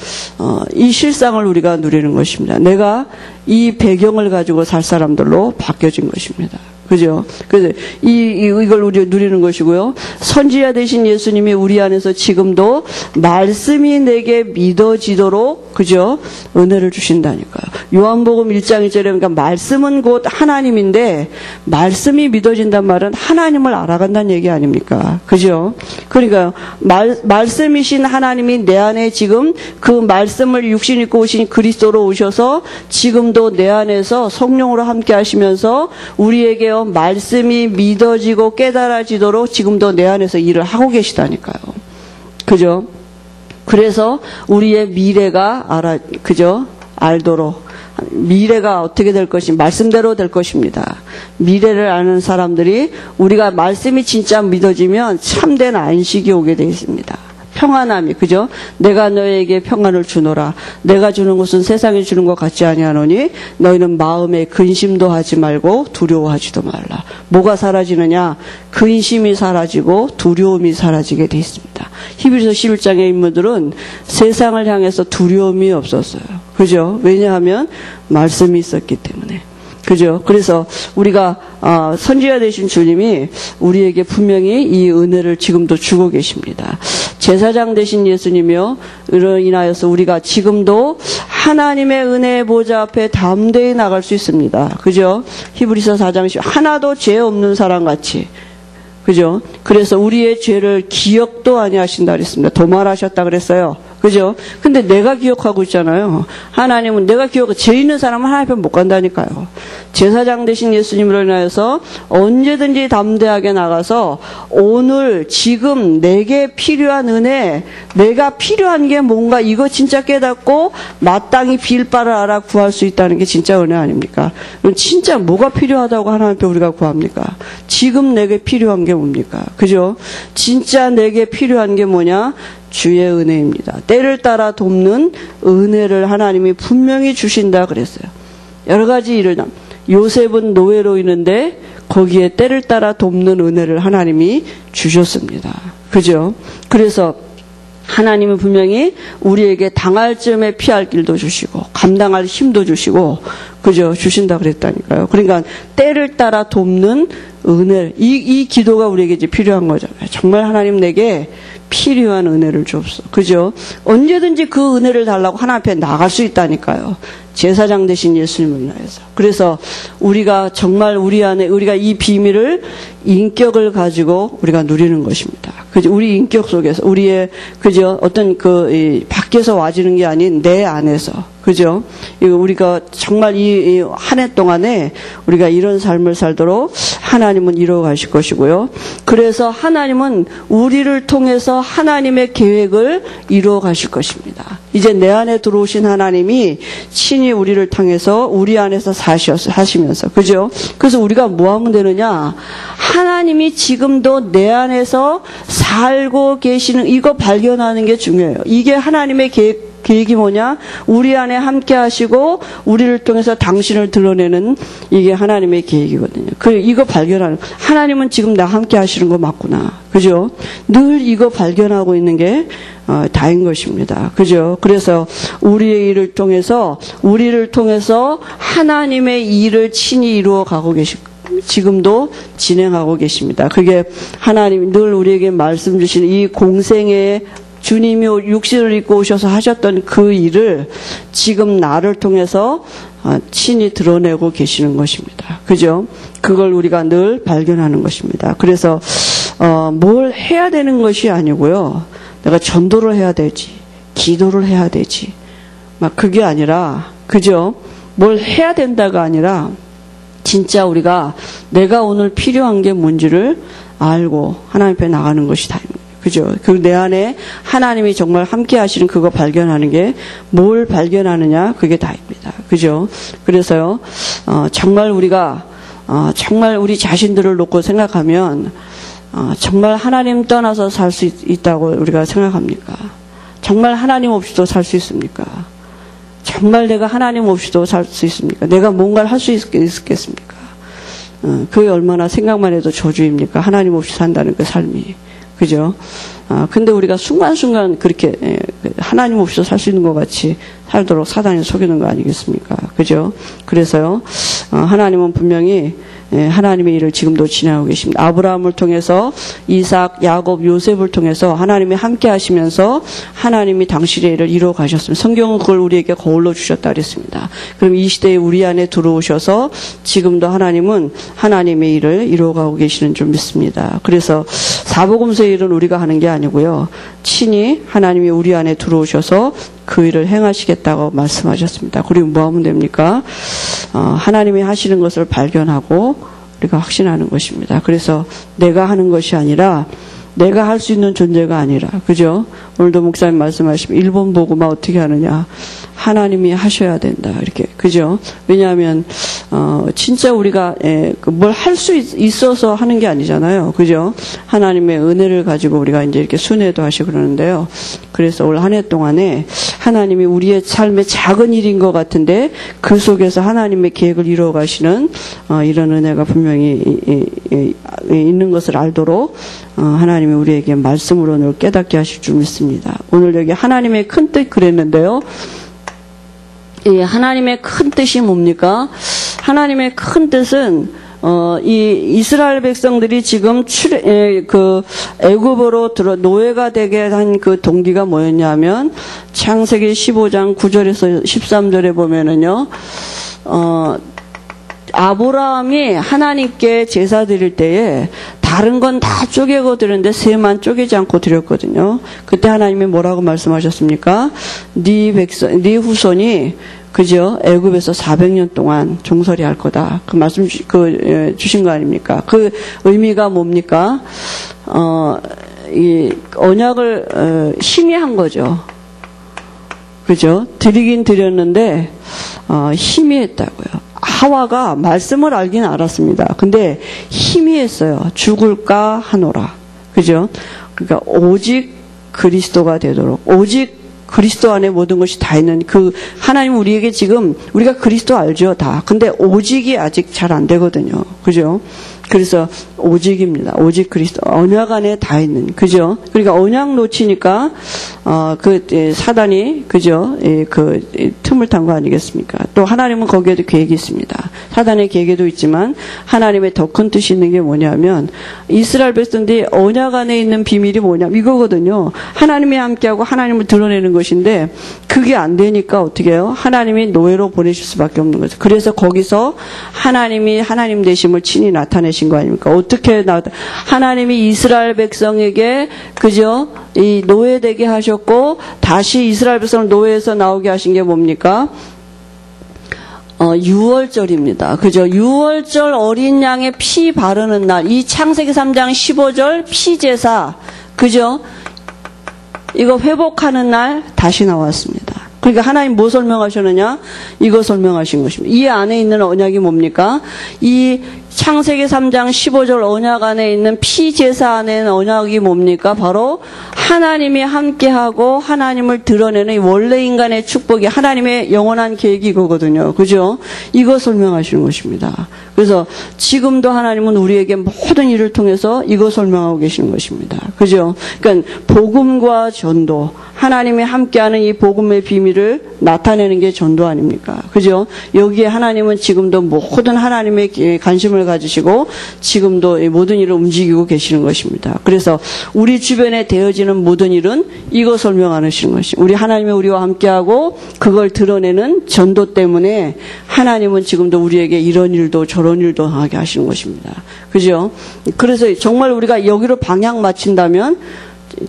S1: 이 실상을 우리가 누리는 것입니다. 내가 이 배경을 가지고 살 사람들로 바뀌어진 것입니다. 그죠? 그래서 이걸 우리 누리는 것이고요. 선지자 되신 예수님이 우리 안에서 지금도 말씀이 내게 믿어지도록, 그죠? 은혜를 주신다니까요. 요한복음 1장 1절에 그러니까 말씀은 곧 하나님인데 말씀이 믿어진단 말은 하나님을 알아간다는 얘기 아닙니까? 그죠? 그러니까 말씀이신 하나님이 내 안에 지금 그 말씀을 육신 입고 오신 그리스도로 오셔서 지금도 내 안에서 성령으로 함께 하시면서 우리에게 말씀이 믿어지고 깨달아지도록 지금도 내 안에서 일을 하고 계시다니까요. 그죠? 그래서 우리의 미래가 알도록 미래가 어떻게 될 것인지 말씀대로 될 것입니다. 미래를 아는 사람들이 우리가 말씀이 진짜 믿어지면 참된 안식이 오게 되어 있습니다. 평안함이, 그죠? 내가 너에게 평안을 주노라. 내가 주는 것은 세상이 주는 것 같지 아니하노니 너희는 마음에 근심도 하지 말고 두려워하지도 말라. 뭐가 사라지느냐? 근심이 사라지고 두려움이 사라지게 되어 있습니다. 히브리서 11장의 인물들은 세상을 향해서 두려움이 없었어요. 그죠? 왜냐하면 말씀이 있었기 때문에. 그죠? 그래서 우리가 선지자 되신 주님이 우리에게 분명히 이 은혜를 지금도 주고 계십니다. 제사장 되신 예수님이요, 이로 인하여서 우리가 지금도 하나님의 은혜의 보좌 앞에 담대히 나갈 수 있습니다. 그죠? 히브리서 4장 10 하나도 죄 없는 사람 같이. 그죠? 그래서 우리의 죄를 기억도 아니하신다 그랬습니다. 도말하셨다 그랬어요. 그죠? 근데 내가 기억하고 있잖아요. 하나님은 내가 죄 있는 사람은 하나님 앞에 못 간다니까요. 제사장 되신 예수님으로 인하여서 언제든지 담대하게 나가서 오늘 지금 내게 필요한 은혜, 내가 필요한 게 뭔가 이거 진짜 깨닫고 마땅히 빌 바를 알아 구할 수 있다는 게 진짜 은혜 아닙니까? 그럼 진짜 뭐가 필요하다고 하나님 앞에 우리가 구합니까? 지금 내게 필요한 게 뭡니까? 그죠? 진짜 내게 필요한 게 뭐냐? 주의 은혜입니다. 때를 따라 돕는 은혜를 하나님이 분명히 주신다 그랬어요. 여러 가지 일을 요셉은 노예로 있는데 거기에 때를 따라 돕는 은혜를 하나님이 주셨습니다. 그죠? 그래서 하나님은 분명히 우리에게 당할 쯤에 피할 길도 주시고 감당할 힘도 주시고 그죠? 주신다 그랬다니까요. 그러니까 때를 따라 돕는 은혜, 이 기도가 우리에게 이제 필요한 거잖아요. 정말 하나님 내게 필요한 은혜를 주옵소서. 그죠? 언제든지 그 은혜를 달라고 하나님 앞에 나갈 수 있다니까요. 제사장 되신 예수님을 인하여서. 그래서 우리가 정말 우리 안에 우리가 이 비밀을 인격을 가지고 우리가 누리는 것입니다. 그죠? 우리 인격 속에서 우리의 그죠? 어떤 밖에서 와지는 게 아닌 내 안에서. 그죠? 우리가 정말 이 한 해 동안에 우리가 이런 삶을 살도록 하나님은 이루어 가실 것이고요. 그래서 하나님은 우리를 통해서 하나님의 계획을 이루어 가실 것입니다. 이제 내 안에 들어오신 하나님이 친히 우리를 통해서 우리 안에서 사시면서. 그죠? 그래서 우리가 뭐 하면 되느냐? 하나님이 지금도 내 안에서 살고 계시는 이거 발견하는 게 중요해요. 이게 하나님의 계획이 뭐냐? 우리 안에 함께 하시고 우리를 통해서 당신을 드러내는 이게 하나님의 계획이거든요. 이거 발견하는, 하나님은 지금 나 함께 하시는 거 맞구나. 그죠? 늘 이거 발견하고 있는 게 다인 것입니다. 그죠? 그래서 우리의 일을 통해서 하나님의 일을 친히 이루어 가고 지금도 진행하고 계십니다. 그게 하나님 늘 우리에게 말씀 주시는 이 공생에 주님이 육신을 입고 오셔서 하셨던 그 일을 지금 나를 통해서 친히 드러내고 계시는 것입니다. 그죠? 그걸 우리가 늘 발견하는 것입니다. 그래서 뭘 해야 되는 것이 아니고요. 내가 전도를 해야 되지, 기도를 해야 되지, 막 그게 아니라, 그죠? 뭘 해야 된다가 아니라 진짜 우리가 내가 오늘 필요한 게 뭔지를 알고 하나님 앞에 나가는 것이 다입니다. 그죠? 내 안에 하나님이 정말 함께 하시는 그거 발견하는 게 뭘 발견하느냐, 그게 다입니다. 그죠? 그래서요, 정말 우리가, 정말 우리 자신들을 놓고 생각하면, 정말 하나님 떠나서 살 수 있다고 우리가 생각합니까? 정말 하나님 없이도 살 수 있습니까? 정말 내가 하나님 없이도 살 수 있습니까? 내가 뭔가를 할 수 있겠습니까? 그게 얼마나 생각만 해도 저주입니까? 하나님 없이 산다는 그 삶이. 그죠? 근데 우리가 순간순간 그렇게 하나님 없이도 살 수 있는 것 같이 살도록 사단이 속이는 거 아니겠습니까? 그죠? 그래서요, 하나님은 분명히 하나님의 일을 지금도 진행하고 계십니다. 아브라함을 통해서 이삭, 야곱, 요셉을 통해서 하나님이 함께 하시면서 하나님이 당신의 일을 이루어 가셨습니다. 성경은 그걸 우리에게 거울로 주셨다 그랬습니다. 그럼 이 시대에 우리 안에 들어오셔서 지금도 하나님은 하나님의 일을 이루어가고 계시는 줄 믿습니다. 그래서 사복음서의 일은 우리가 하는 게 아니고요. 친히 하나님이 우리 안에 들어오셔서 그 일을 행하시겠다고 말씀하셨습니다. 그리고 뭐 하면 됩니까? 하나님이 하시는 것을 발견하고 우리가 확신하는 것입니다. 그래서 내가 하는 것이 아니라 내가 할 수 있는 존재가 아니라, 그죠? 오늘도 목사님 말씀하시면 일본 복음화 어떻게 하느냐? 하나님이 하셔야 된다. 이렇게, 그죠? 왜냐하면 진짜 우리가 뭘 할 수 있어서 하는 게 아니잖아요. 그죠? 하나님의 은혜를 가지고 우리가 이제 이렇게 순회도 하시고 그러는데요. 그래서 올 한 해 동안에 하나님이 우리의 삶의 작은 일인 것 같은데 그 속에서 하나님의 계획을 이루어 가시는 이런 은혜가 분명히 있는 것을 알도록 하나님이 우리에게 말씀으로 늘 깨닫게 하실 줄 믿습니다. 오늘 여기 하나님의 큰 뜻 그랬는데요. 하나님의 큰 뜻이 뭡니까? 하나님의 큰 뜻은 이 이스라엘 백성들이 지금 애굽으로 노예가 되게 한 그 동기가 뭐였냐면 창세기 15장 9절에서 13절에 보면은요. 아브라함이 하나님께 제사 드릴 때에 다른 건 다 쪼개고 드렸는데 새만 쪼개지 않고 드렸거든요. 그때 하나님이 뭐라고 말씀하셨습니까? 네 후손이 그죠? 애굽에서 400년 동안 종살이 할 거다. 그 말씀 주신 거 아닙니까? 그 의미가 뭡니까? 이 언약을 힘이 한 거죠. 그죠? 드리긴 드렸는데 희미했다고요. 하와가 말씀을 알긴 알았습니다. 근데 희미했어요. 죽을까 하노라. 그죠? 그러니까 오직 그리스도가 되도록, 오직 그리스도 안에 모든 것이 다 있는 그 하나님 우리에게 지금 우리가 그리스도 알죠 다. 근데 오직이 아직 잘 안 되거든요. 그죠? 그래서 오직입니다. 오직 그리스도 언약 안에 다 있는, 그죠? 그러니까 언약 놓치니까 사단이, 그죠? 틈을 탄 거 아니겠습니까? 또 하나님은 거기에도 계획이 있습니다. 사단의 계획에도 있지만 하나님의 더 큰 뜻이 있는 게 뭐냐면 이스라엘 백성들이 언약 안에 있는 비밀이 뭐냐면 이거거든요. 하나님이 함께하고 하나님을 드러내는 것인데 그게 안 되니까 어떻게 해요? 하나님이 노예로 보내실 수밖에 없는 거죠. 그래서 거기서 하나님이 하나님 되심을 친히 나타내신 거 아닙니까? 어떻게 하나님이 이스라엘 백성에게, 그죠? 이 노예되게 하셨고 다시 이스라엘 백성을 노예에서 나오게 하신 게 뭡니까? 6월절입니다. 그죠? 6월절 어린 양의 피 바르는 날, 이 창세기 3장 15절 피제사, 그죠? 이거 회복하는 날 다시 나왔습니다. 그러니까 하나님 뭐 설명하셨느냐? 이거 설명하신 것입니다. 이 안에 있는 언약이 뭡니까? 이 창세기 3장 15절 언약 안에 있는 피제사 안에는 언약이 뭡니까? 바로 하나님이 함께하고 하나님을 드러내는 원래 인간의 축복이 하나님의 영원한 계획이 이거거든요. 그죠? 이거 설명하시는 것입니다. 그래서 지금도 하나님은 우리에게 모든 일을 통해서 이거 설명하고 계시는 것입니다. 그죠? 그러니까 복음과 전도, 하나님이 함께하는 이 복음의 비밀을 나타내는 게 전도 아닙니까? 그죠? 여기에 하나님은 지금도 모든 하나님의 관심을 가지시고 지금도 모든 일을 움직이고 계시는 것입니다. 그래서 우리 주변에 되어지는 모든 일은 이거 설명하시는 것입니다. 우리 하나님이 우리와 함께하고 그걸 드러내는 전도 때문에 하나님은 지금도 우리에게 이런 일도 저런 일도 하게 하시는 것입니다. 그죠? 그래서 정말 우리가 여기로 방향 맞춘다면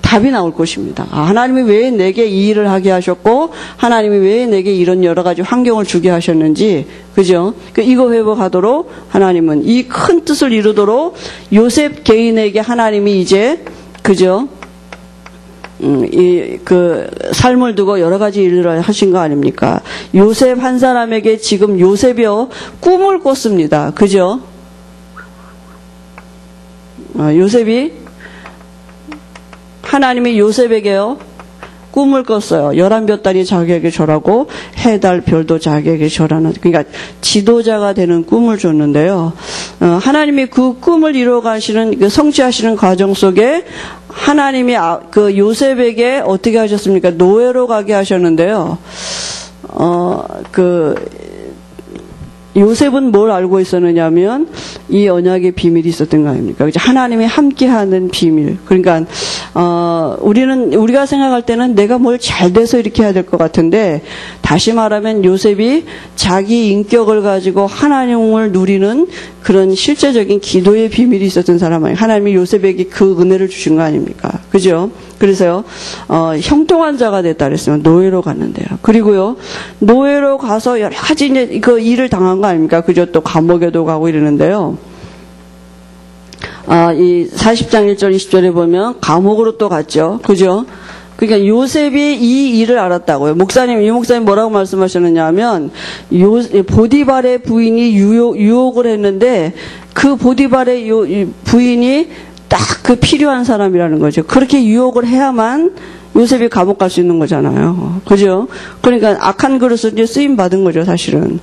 S1: 답이 나올 것입니다. 하나님이 왜 내게 이 일을 하게 하셨고 하나님이 왜 내게 이런 여러 가지 환경을 주게 하셨는지, 그죠? 이거 회복하도록 하나님은 이 큰 뜻을 이루도록 요셉 개인에게 하나님이 이제, 그죠? 그 삶을 두고 여러 가지 일을 하신 거 아닙니까? 요셉 한 사람에게 지금 요셉이요 꿈을 꿨습니다. 그죠? 요셉이 하나님이 요셉에게요 꿈을 꿨어요. 11볕달이 자기에게 절하고 해달 별도 자기에게 절하는, 그러니까 지도자가 되는 꿈을 줬는데요. 하나님이 그 꿈을 이루어가시는, 그 성취하시는 과정 속에 하나님이 그 요셉에게 어떻게 하셨습니까? 노예로 가게 하셨는데요. 요셉은 뭘 알고 있었느냐면 이 언약의 비밀이 있었던 거 아닙니까? 하나님이 함께하는 비밀. 그러니까 우리가 생각할 때는 내가 뭘 잘 돼서 이렇게 해야 될 것 같은데, 다시 말하면 요셉이 자기 인격을 가지고 하나님을 누리는 그런 실제적인 기도의 비밀이 있었던 사람 아니에요. 하나님이 요셉에게 그 은혜를 주신 거 아닙니까? 그죠? 그래서요, 형통한 자가 됐다 그랬어요. 노예로 갔는데요. 그리고요, 노예로 가서 여러 가지 이제 그 일을 당한 거 아닙니까? 그죠? 또 감옥에도 가고 이러는데요. 이 40장 1절 20절에 보면 감옥으로 또 갔죠. 그죠? 그러니까 요셉이 이 일을 알았다고요. 이 목사님 뭐라고 말씀하셨느냐 하면, 보디발의 부인이 유혹을 했는데, 그 보디발의 부인이 딱 그 필요한 사람이라는 거죠. 그렇게 유혹을 해야만 요셉이 감옥 갈 수 있는 거잖아요. 그죠? 그러니까 악한 그릇을 이제 쓰임 받은 거죠, 사실은.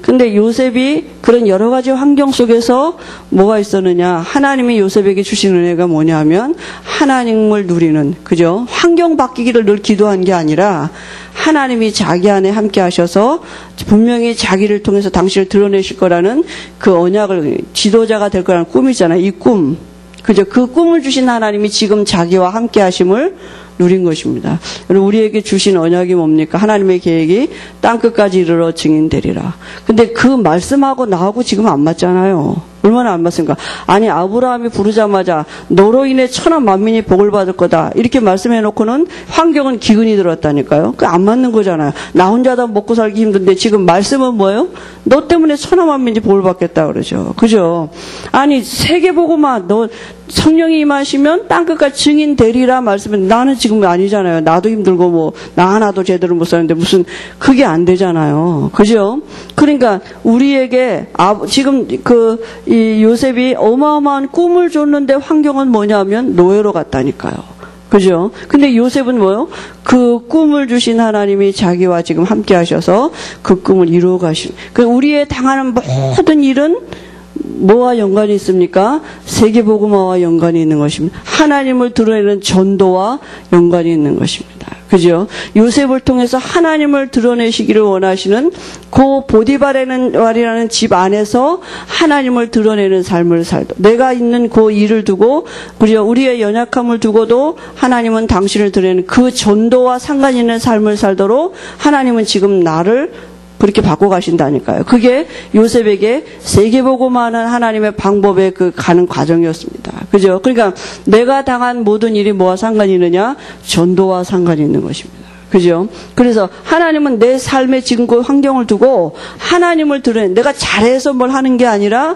S1: 근데 요셉이 그런 여러 가지 환경 속에서 뭐가 있었느냐? 하나님이 요셉에게 주신 은혜가 뭐냐면 하나님을 누리는, 그죠? 환경 바뀌기를 늘 기도한 게 아니라 하나님이 자기 안에 함께 하셔서 분명히 자기를 통해서 당신을 드러내실 거라는 그 언약을, 지도자가 될 거라는 꿈이잖아요. 이 꿈. 그죠? 그 꿈을 주신 하나님이 지금 자기와 함께 하심을 누린 것입니다. 우리에게 주신 언약이 뭡니까? 하나님의 계획이 땅끝까지 이르러 증인되리라. 근데 그 말씀하고 나하고 지금 안 맞잖아요. 얼마나 안 맞습니까? 아니, 아브라함이 부르자마자 너로 인해 천하 만민이 복을 받을 거다, 이렇게 말씀해놓고는 환경은 기근이 들었다니까요. 그 안 맞는 거잖아요. 나 혼자 다 먹고 살기 힘든데 지금 말씀은 뭐예요? 너 때문에 천하 만민이 복을 받겠다 그러죠. 그죠? 아니, 세계보고만 너 성령이 임하시면 땅끝까지 증인 되리라 말씀은, 나는 지금 아니잖아요. 나도 힘들고 뭐 나 하나도 제대로 못 사는데 무슨 그게 안 되잖아요. 그죠? 그러니까 우리에게 지금 이 요셉이 어마어마한 꿈을 줬는데 환경은 뭐냐면 노예로 갔다니까요. 그죠? 근데 요셉은 뭐요? 그 꿈을 주신 하나님이 자기와 지금 함께 하셔서 그 꿈을 이루어 가신. 우리의 당하는 모든 일은 뭐와 연관이 있습니까? 세계복음화와 연관이 있는 것입니다. 하나님을 드러내는 전도와 연관이 있는 것입니다. 그죠? 요셉을 통해서 하나님을 드러내시기를 원하시는 그 보디발이라는 집 안에서 하나님을 드러내는 삶을 살도, 내가 있는 그 일을 두고, 우리의 연약함을 두고도 하나님은 당신을 드러내는 그 전도와 상관 있는 삶을 살도록 하나님은 지금 나를 그렇게 바꿔가신다니까요. 그게 요셉에게 세계복음화하는 하나님의 방법의 그 가는 과정이었습니다. 그죠? 그러니까 내가 당한 모든 일이 뭐와 상관이 있느냐? 전도와 상관이 있는 것입니다. 그죠? 그래서 하나님은 내 삶의 지금 그 환경을 두고 하나님을 드러내, 내가 잘해서 뭘 하는 게 아니라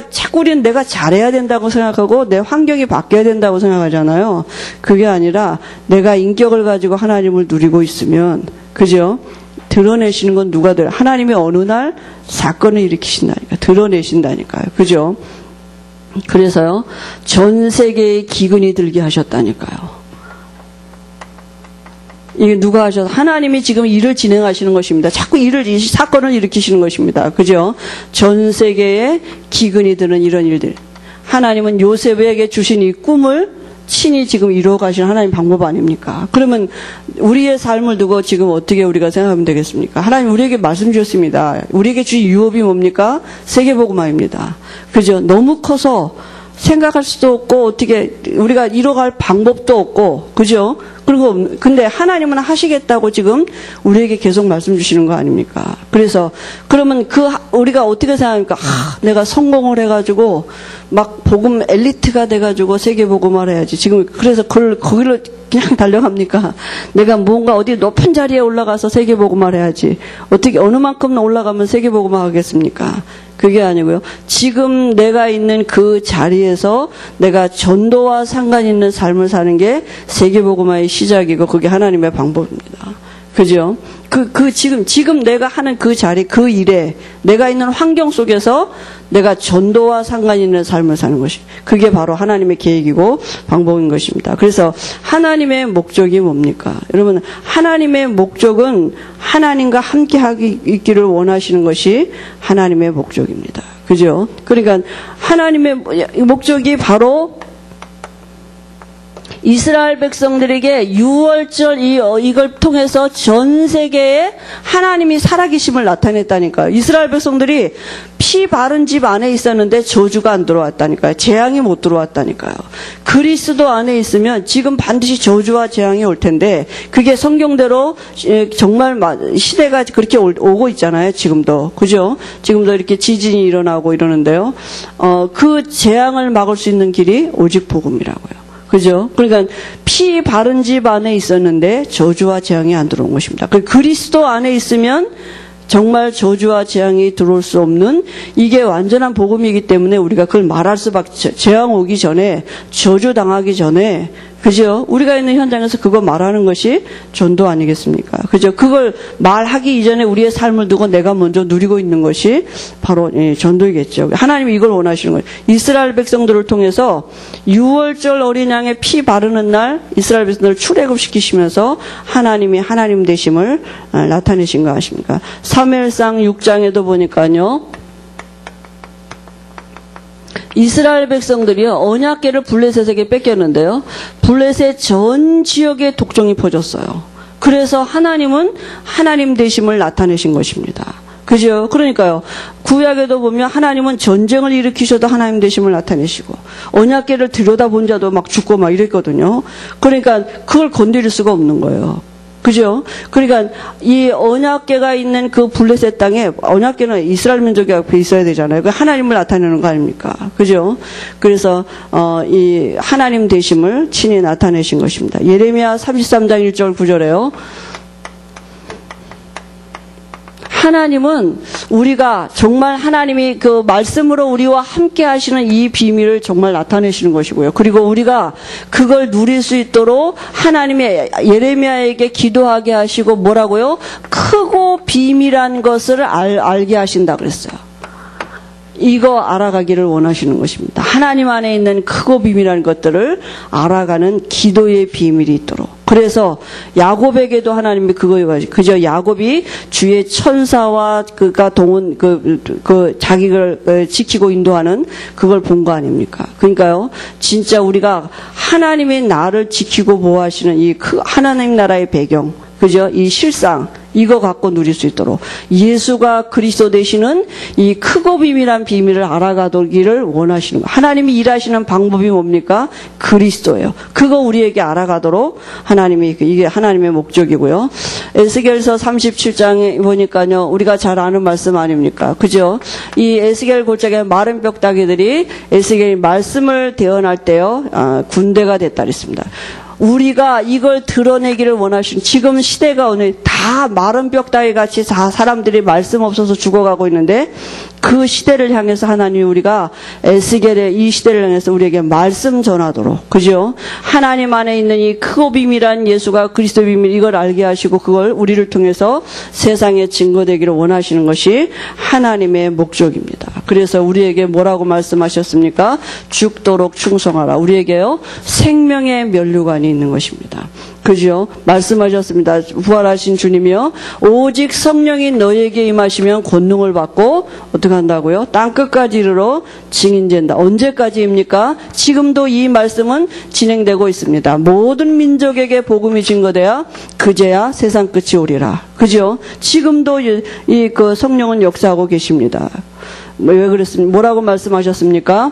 S1: 자꾸 우리는 내가 잘해야 된다고 생각하고 내 환경이 바뀌어야 된다고 생각하잖아요. 그게 아니라 내가 인격을 가지고 하나님을 누리고 있으면, 그죠? 드러내시는 건 누가 하나님이 어느 날 사건을 일으키신다니까. 드러내신다니까요. 그죠? 그래서요, 전 세계에 기근이 들게 하셨다니까요. 이게 누가 하셔서 하나님이 지금 일을 진행하시는 것입니다. 자꾸 이 사건을 일으키시는 것입니다. 그죠? 전 세계에 기근이 드는 이런 일들. 하나님은 요셉에게 주신 이 꿈을 친히 지금 이루어 가시는 하나님 방법 아닙니까? 그러면 우리의 삶을 두고 지금 어떻게 우리가 생각하면 되겠습니까? 하나님 우리에게 말씀 주셨습니다. 우리에게 주신 유업이 뭡니까? 세계복음화입니다. 그죠? 너무 커서 생각할 수도 없고 어떻게 우리가 이뤄갈 방법도 없고, 그죠? 그리고 근데 하나님은 하시겠다고 지금 우리에게 계속 말씀 주시는 거 아닙니까? 그래서 그러면 우리가 어떻게 생각합니까? 내가 성공을 해가지고 막 복음 엘리트가 돼가지고 세계 복음을 해야지. 지금 그래서 거기로 그냥 달려갑니까? 내가 뭔가 어디 높은 자리에 올라가서 세계 복음을 해야지. 어떻게 어느 만큼 올라가면 세계 복음을 하겠습니까? 그게 아니고요. 지금 내가 있는 그 자리에서 내가 전도와 상관 있는 삶을 사는 게 세계복음화의 시작이고 그게 하나님의 방법입니다. 그죠? 지금 내가 하는 그 자리, 그 일에 내가 있는 환경 속에서 내가 전도와 상관 있는 삶을 사는 것이 그게 바로 하나님의 계획이고 방법인 것입니다. 그래서 하나님의 목적이 뭡니까? 여러분, 하나님의 목적은 하나님과 함께 있기를 원하시는 것이 하나님의 목적입니다. 그죠? 그러니까 하나님의 목적이 바로 이스라엘 백성들에게 유월절 이걸 통해서 전 세계에 하나님이 살아계심을 나타냈다니까요. 이스라엘 백성들이 피 바른 집 안에 있었는데 저주가 안 들어왔다니까요. 재앙이 못 들어왔다니까요. 그리스도 안에 있으면 지금 반드시 저주와 재앙이 올 텐데 그게 성경대로 정말 시대가 그렇게 오고 있잖아요. 지금도. 그죠? 지금도 이렇게 지진이 일어나고 이러는데요. 그 재앙을 막을 수 있는 길이 오직 복음이라고요. 그죠? 그러니까 피 바른 집 안에 있었는데 저주와 재앙이 안 들어온 것입니다. 그리스도 안에 있으면 정말 저주와 재앙이 들어올 수 없는 이게 완전한 복음이기 때문에 우리가 그걸 말할 수밖에 재앙 오기 전에 저주 당하기 전에 그죠? 우리가 있는 현장에서 그거 말하는 것이 전도 아니겠습니까? 그죠? 그걸 말하기 이전에 우리의 삶을 두고 내가 먼저 누리고 있는 것이 바로 전도이겠죠. 하나님이 이걸 원하시는 거예요. 이스라엘 백성들을 통해서 유월절 어린 양의 피 바르는 날 이스라엘 백성들을 출애굽시키시면서 하나님이 하나님 되심을 나타내신 거 아십니까? 사무엘상 6장에도 보니까요. 이스라엘 백성들이요, 언약궤를 블레셋에게 뺏겼는데요. 블레셋 전 지역에 독종이 퍼졌어요. 그래서 하나님은 하나님 되심을 나타내신 것입니다. 그죠? 그러니까요. 구약에도 보면 하나님은 전쟁을 일으키셔도 하나님 되심을 나타내시고 언약궤를 들여다본 자도 막 죽고 막 이랬거든요. 그러니까 그걸 건드릴 수가 없는 거예요. 그죠? 그러니까 이 언약궤가 있는 그 블레셋 땅에 언약궤는 이스라엘 민족이 앞에 있어야 되잖아요. 그 하나님을 나타내는 거 아닙니까? 그죠? 그래서 이 하나님 되심을 친히 나타내신 것입니다. 예레미야 33장 1절 9절에요. 하나님은 우리가 정말 하나님이 그 말씀으로 우리와 함께 하시는 이 비밀을 정말 나타내시는 것이고요. 그리고 우리가 그걸 누릴 수 있도록 하나님의 예레미야에게 기도하게 하시고 뭐라고요? 크고 비밀한 것을 알게 하신다 그랬어요. 이거 알아가기를 원하시는 것입니다. 하나님 안에 있는 크고 비밀한 것들을 알아가는 기도의 비밀이 있도록. 그래서 야곱에게도 하나님이 그저 야곱이 주의 천사와 그가 동원 자기를 지키고 인도하는 그걸 본 거 아닙니까? 그러니까요, 진짜 우리가 하나님이 나를 지키고 보호하시는 이 하나님 나라의 배경, 그죠? 이 실상 이거 갖고 누릴 수 있도록 예수가 그리스도 되시는 이 크고 비밀한 비밀을 알아가기를 원하시는 거예요. 하나님이 일하시는 방법이 뭡니까? 그리스도예요. 그거 우리에게 알아가도록 하나님이 이게 하나님의 목적이고요. 에스겔서 37장에 보니까요, 우리가 잘 아는 말씀 아닙니까? 그죠? 이 에스겔 골짜기에 마른 뼈다귀들이 에스겔이 말씀을 대언할 때요, 군대가 됐다 그랬습니다. 우리가 이걸 드러내기를 원하시는 지금 시대가 오늘 다 마른 뼈다귀 같이 다 사람들이 말씀 없어서 죽어가고 있는데 그 시대를 향해서 하나님이 우리가 에스겔의 이 시대를 향해서 우리에게 말씀 전하도록, 그죠? 하나님 안에 있는 이 크고 비밀한 예수가 그리스도의 비밀, 이걸 알게 하시고 그걸 우리를 통해서 세상에 증거되기를 원하시는 것이 하나님의 목적입니다. 그래서 우리에게 뭐라고 말씀하셨습니까? 죽도록 충성하라. 우리에게요, 생명의 면류관이 있는 것입니다. 그죠? 말씀하셨습니다. 부활하신 주님이요, 오직 성령이 너희에게 임하시면 권능을 받고 어떻게 한다고요? 땅끝까지 이르러 증인된다. 언제까지입니까? 지금도 이 말씀은 진행되고 있습니다. 모든 민족에게 복음이 증거돼야 그제야 세상 끝이 오리라. 그죠? 지금도 이 성령은 역사하고 계십니다. 왜 그랬습니까? 뭐라고 말씀하셨습니까?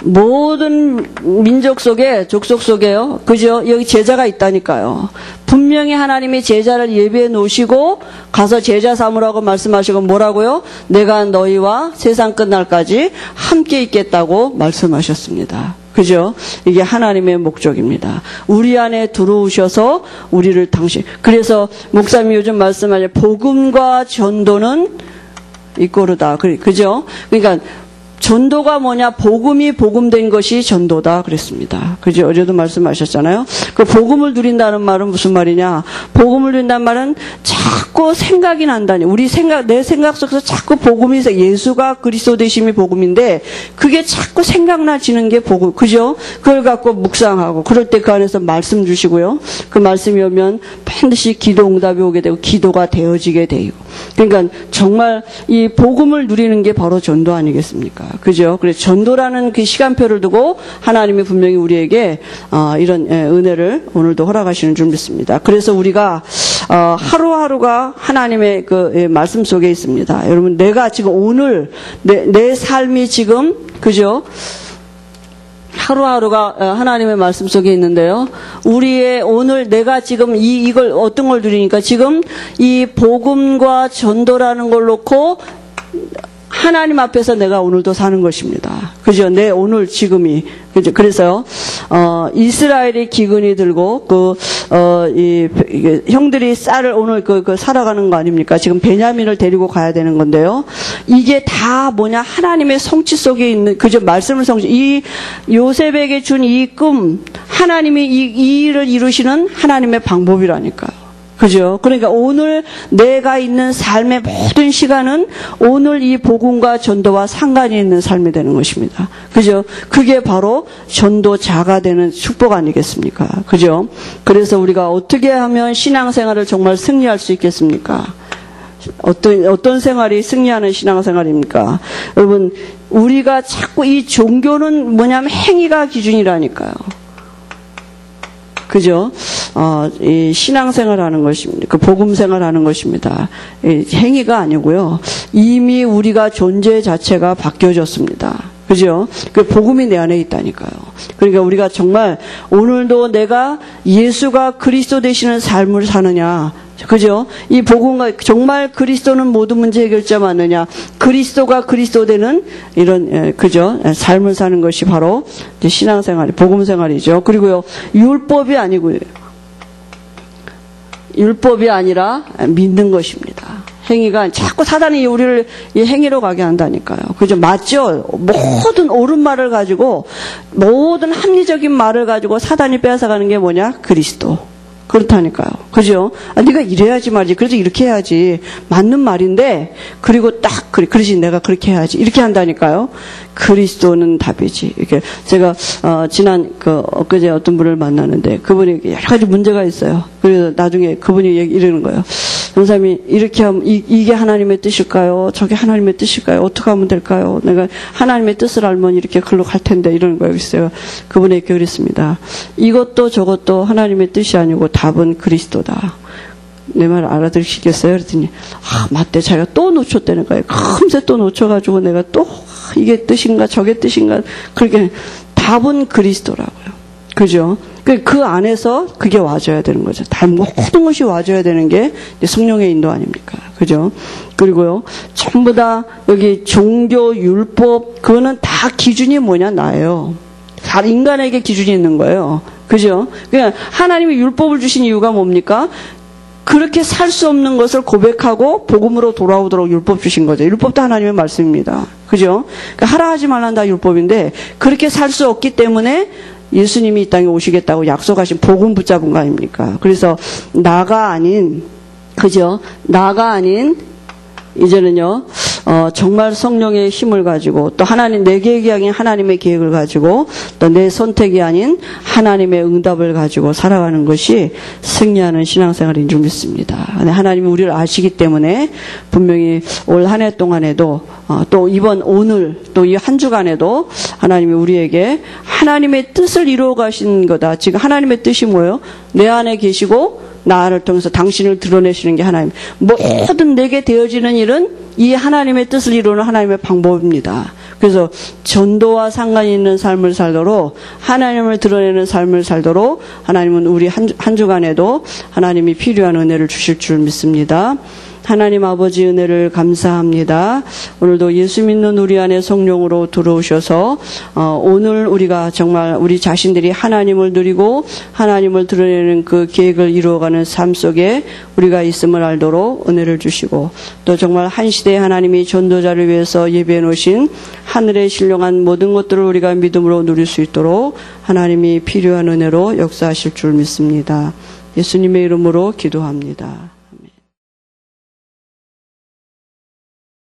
S1: 모든 민족 속에, 족속 속에요, 그죠? 여기 제자가 있다니까요. 분명히 하나님이 제자를 예비해 놓으시고 가서 제자 삼으라고 말씀하시고 뭐라고요? 내가 너희와 세상 끝날까지 함께 있겠다고 말씀하셨습니다. 그죠? 이게 하나님의 목적입니다. 우리 안에 들어오셔서 우리를 그래서 목사님이 요즘 말씀하죠. 복음과 전도는 이꼬르다. 그죠? 그러니까 전도가 뭐냐? 복음이 복음된 것이 전도다 그랬습니다. 그죠? 어제도 말씀하셨잖아요. 그 복음을 누린다는 말은 무슨 말이냐? 복음을 누린다는 말은 자꾸 생각이 난다니. 내 생각 속에서 자꾸 복음이 있어. 예수가 그리스도 되심이 복음인데 그게 자꾸 생각나지는 게 복음. 그죠? 그걸 갖고 묵상하고 그럴 때 그 안에서 말씀 주시고요. 그 말씀이 오면 반드시 기도 응답이 오게 되고 기도가 되어지게 돼요. 그러니까 정말 이 복음을 누리는 게 바로 전도 아니겠습니까? 그죠? 그래서 전도라는 그 시간표를 두고 하나님이 분명히 우리에게 이런 은혜를 오늘도 허락하시는 줄 믿습니다. 그래서 우리가 하루하루가 하나님의 그 말씀 속에 있습니다. 여러분, 내가 지금 오늘 내 삶이 지금, 그죠? 하루하루가 하나님의 말씀 속에 있는데요. 우리의 오늘 내가 지금 이걸 어떤 걸 누리니까 지금 이 복음과 전도라는 걸 놓고 하나님 앞에서 내가 오늘도 사는 것입니다. 그죠? 내 오늘 지금이. 그죠? 그래서, 이스라엘이 기근이 들고, 형들이 쌀을 오늘 살아가는 거 아닙니까? 지금 베냐민을 데리고 가야 되는 건데요. 이게 다 뭐냐? 하나님의 성취 속에 있는, 그죠? 말씀을 이 요셉에게 준 이 꿈, 하나님이 이 일을 이루시는 하나님의 방법이라니까요. 그죠? 그러니까 오늘 내가 있는 삶의 모든 시간은 오늘 이 복음과 전도와 상관이 있는 삶이 되는 것입니다. 그죠? 그게 바로 전도자가 되는 축복 아니겠습니까? 그죠? 그래서 우리가 어떻게 하면 신앙생활을 정말 승리할 수 있겠습니까? 어떤 생활이 승리하는 신앙생활입니까? 여러분, 우리가 자꾸 이 종교는 뭐냐면 행위가 기준이라니까요. 그죠? 이 신앙생활 하는 것입니다. 그 복음생활 하는 것입니다. 행위가 아니고요. 이미 우리가 존재 자체가 바뀌어졌습니다. 그죠? 그 복음이 내 안에 있다니까요. 그러니까 우리가 정말 오늘도 내가 예수가 그리스도 되시는 삶을 사느냐, 그죠? 이 복음과 정말 그리스도는 모든 문제 해결자 맞느냐, 그리스도가 그리스도 되는 이런, 그죠? 삶을 사는 것이 바로 신앙생활이, 복음생활이죠. 그리고요, 율법이 아니고요. 율법이 아니라 믿는 것입니다. 행위가 자꾸 사단이 우리를 이 행위로 가게 한다니까요. 그죠? 맞죠? 모든 옳은 말을 가지고, 모든 합리적인 말을 가지고 사단이 빼앗아가는 게 뭐냐? 그리스도. 그렇다니까요. 그죠? 네가 이래야지 말이지. 그래서 이렇게 해야지. 맞는 말인데, 그리고 딱, 그러지. 내가 그렇게 해야지. 이렇게 한다니까요. 그리스도는 답이지. 이렇게, 제가, 엊그제 어떤 분을 만나는데, 그분이 여러 가지 문제가 있어요. 그래서 나중에 그분이 이러는 거예요. 전사님이 이렇게 하면, 이게 하나님의 뜻일까요? 저게 하나님의 뜻일까요? 어떻게 하면 될까요? 내가 하나님의 뜻을 알면 이렇게 글로 갈 텐데, 이러는 거예요. 글쎄요. 그분에게 그랬습니다. 이것도 저것도 하나님의 뜻이 아니고 답은 그리스도다. 내 말 알아들으시겠어요? 그랬더니, 맞대. 자기가 또 놓쳤다는 거예요. 금세 또 놓쳐가지고 내가 또, 이게 뜻인가, 저게 뜻인가. 그렇게, 답은 그리스도라고요. 그죠? 그 안에서 그게 와줘야 되는 거죠. 모든 것이 와줘야 되는 게 성령의 인도 아닙니까? 그죠? 그리고요, 전부 다 여기 종교, 율법, 그거는 다 기준이 뭐냐? 나예요. 다 인간에게 기준이 있는 거예요. 그죠? 그냥 하나님이 율법을 주신 이유가 뭡니까? 그렇게 살 수 없는 것을 고백하고 복음으로 돌아오도록 율법 주신 거죠. 율법도 하나님의 말씀입니다. 그죠? 그러니까 하라 하지 말란 다 율법인데 그렇게 살 수 없기 때문에 예수님이 이 땅에 오시겠다고 약속하신 복음 붙잡은 거 아닙니까? 그래서 나가 아닌, 그죠? 나가 아닌 이제는요, 정말 성령의 힘을 가지고 또 하나님, 내 계획이 아닌 하나님의 계획을 가지고 또 내 선택이 아닌 하나님의 응답을 가지고 살아가는 것이 승리하는 신앙생활인 줄 믿습니다. 하나님이 우리를 아시기 때문에 분명히 올 한 해 동안에도 또 이번 오늘 또 이 한 주간에도 하나님이 우리에게 하나님의 뜻을 이루어 가신 거다. 지금 하나님의 뜻이 뭐예요? 내 안에 계시고 나를 통해서 당신을 드러내시는 게 하나님. 모든 내게 되어지는 일은 이 하나님의 뜻을 이루는 하나님의 방법입니다. 그래서 전도와 상관이 있는 삶을 살도록 하나님을 드러내는 삶을 살도록 하나님은 우리 한 주간에도 하나님이 필요한 은혜를 주실 줄 믿습니다. 하나님 아버지 은혜를 감사합니다. 오늘도 예수 믿는 우리 안에 성령으로 들어오셔서 오늘 우리가 정말 우리 자신들이 하나님을 누리고 하나님을 드러내는 그 계획을 이루어가는 삶 속에 우리가 있음을 알도록 은혜를 주시고 또 정말 한 시대에 하나님이 전도자를 위해서 예배해 놓으신 하늘에 신령한 모든 것들을 우리가 믿음으로 누릴 수 있도록 하나님이 필요한 은혜로 역사하실 줄 믿습니다. 예수님의 이름으로 기도합니다.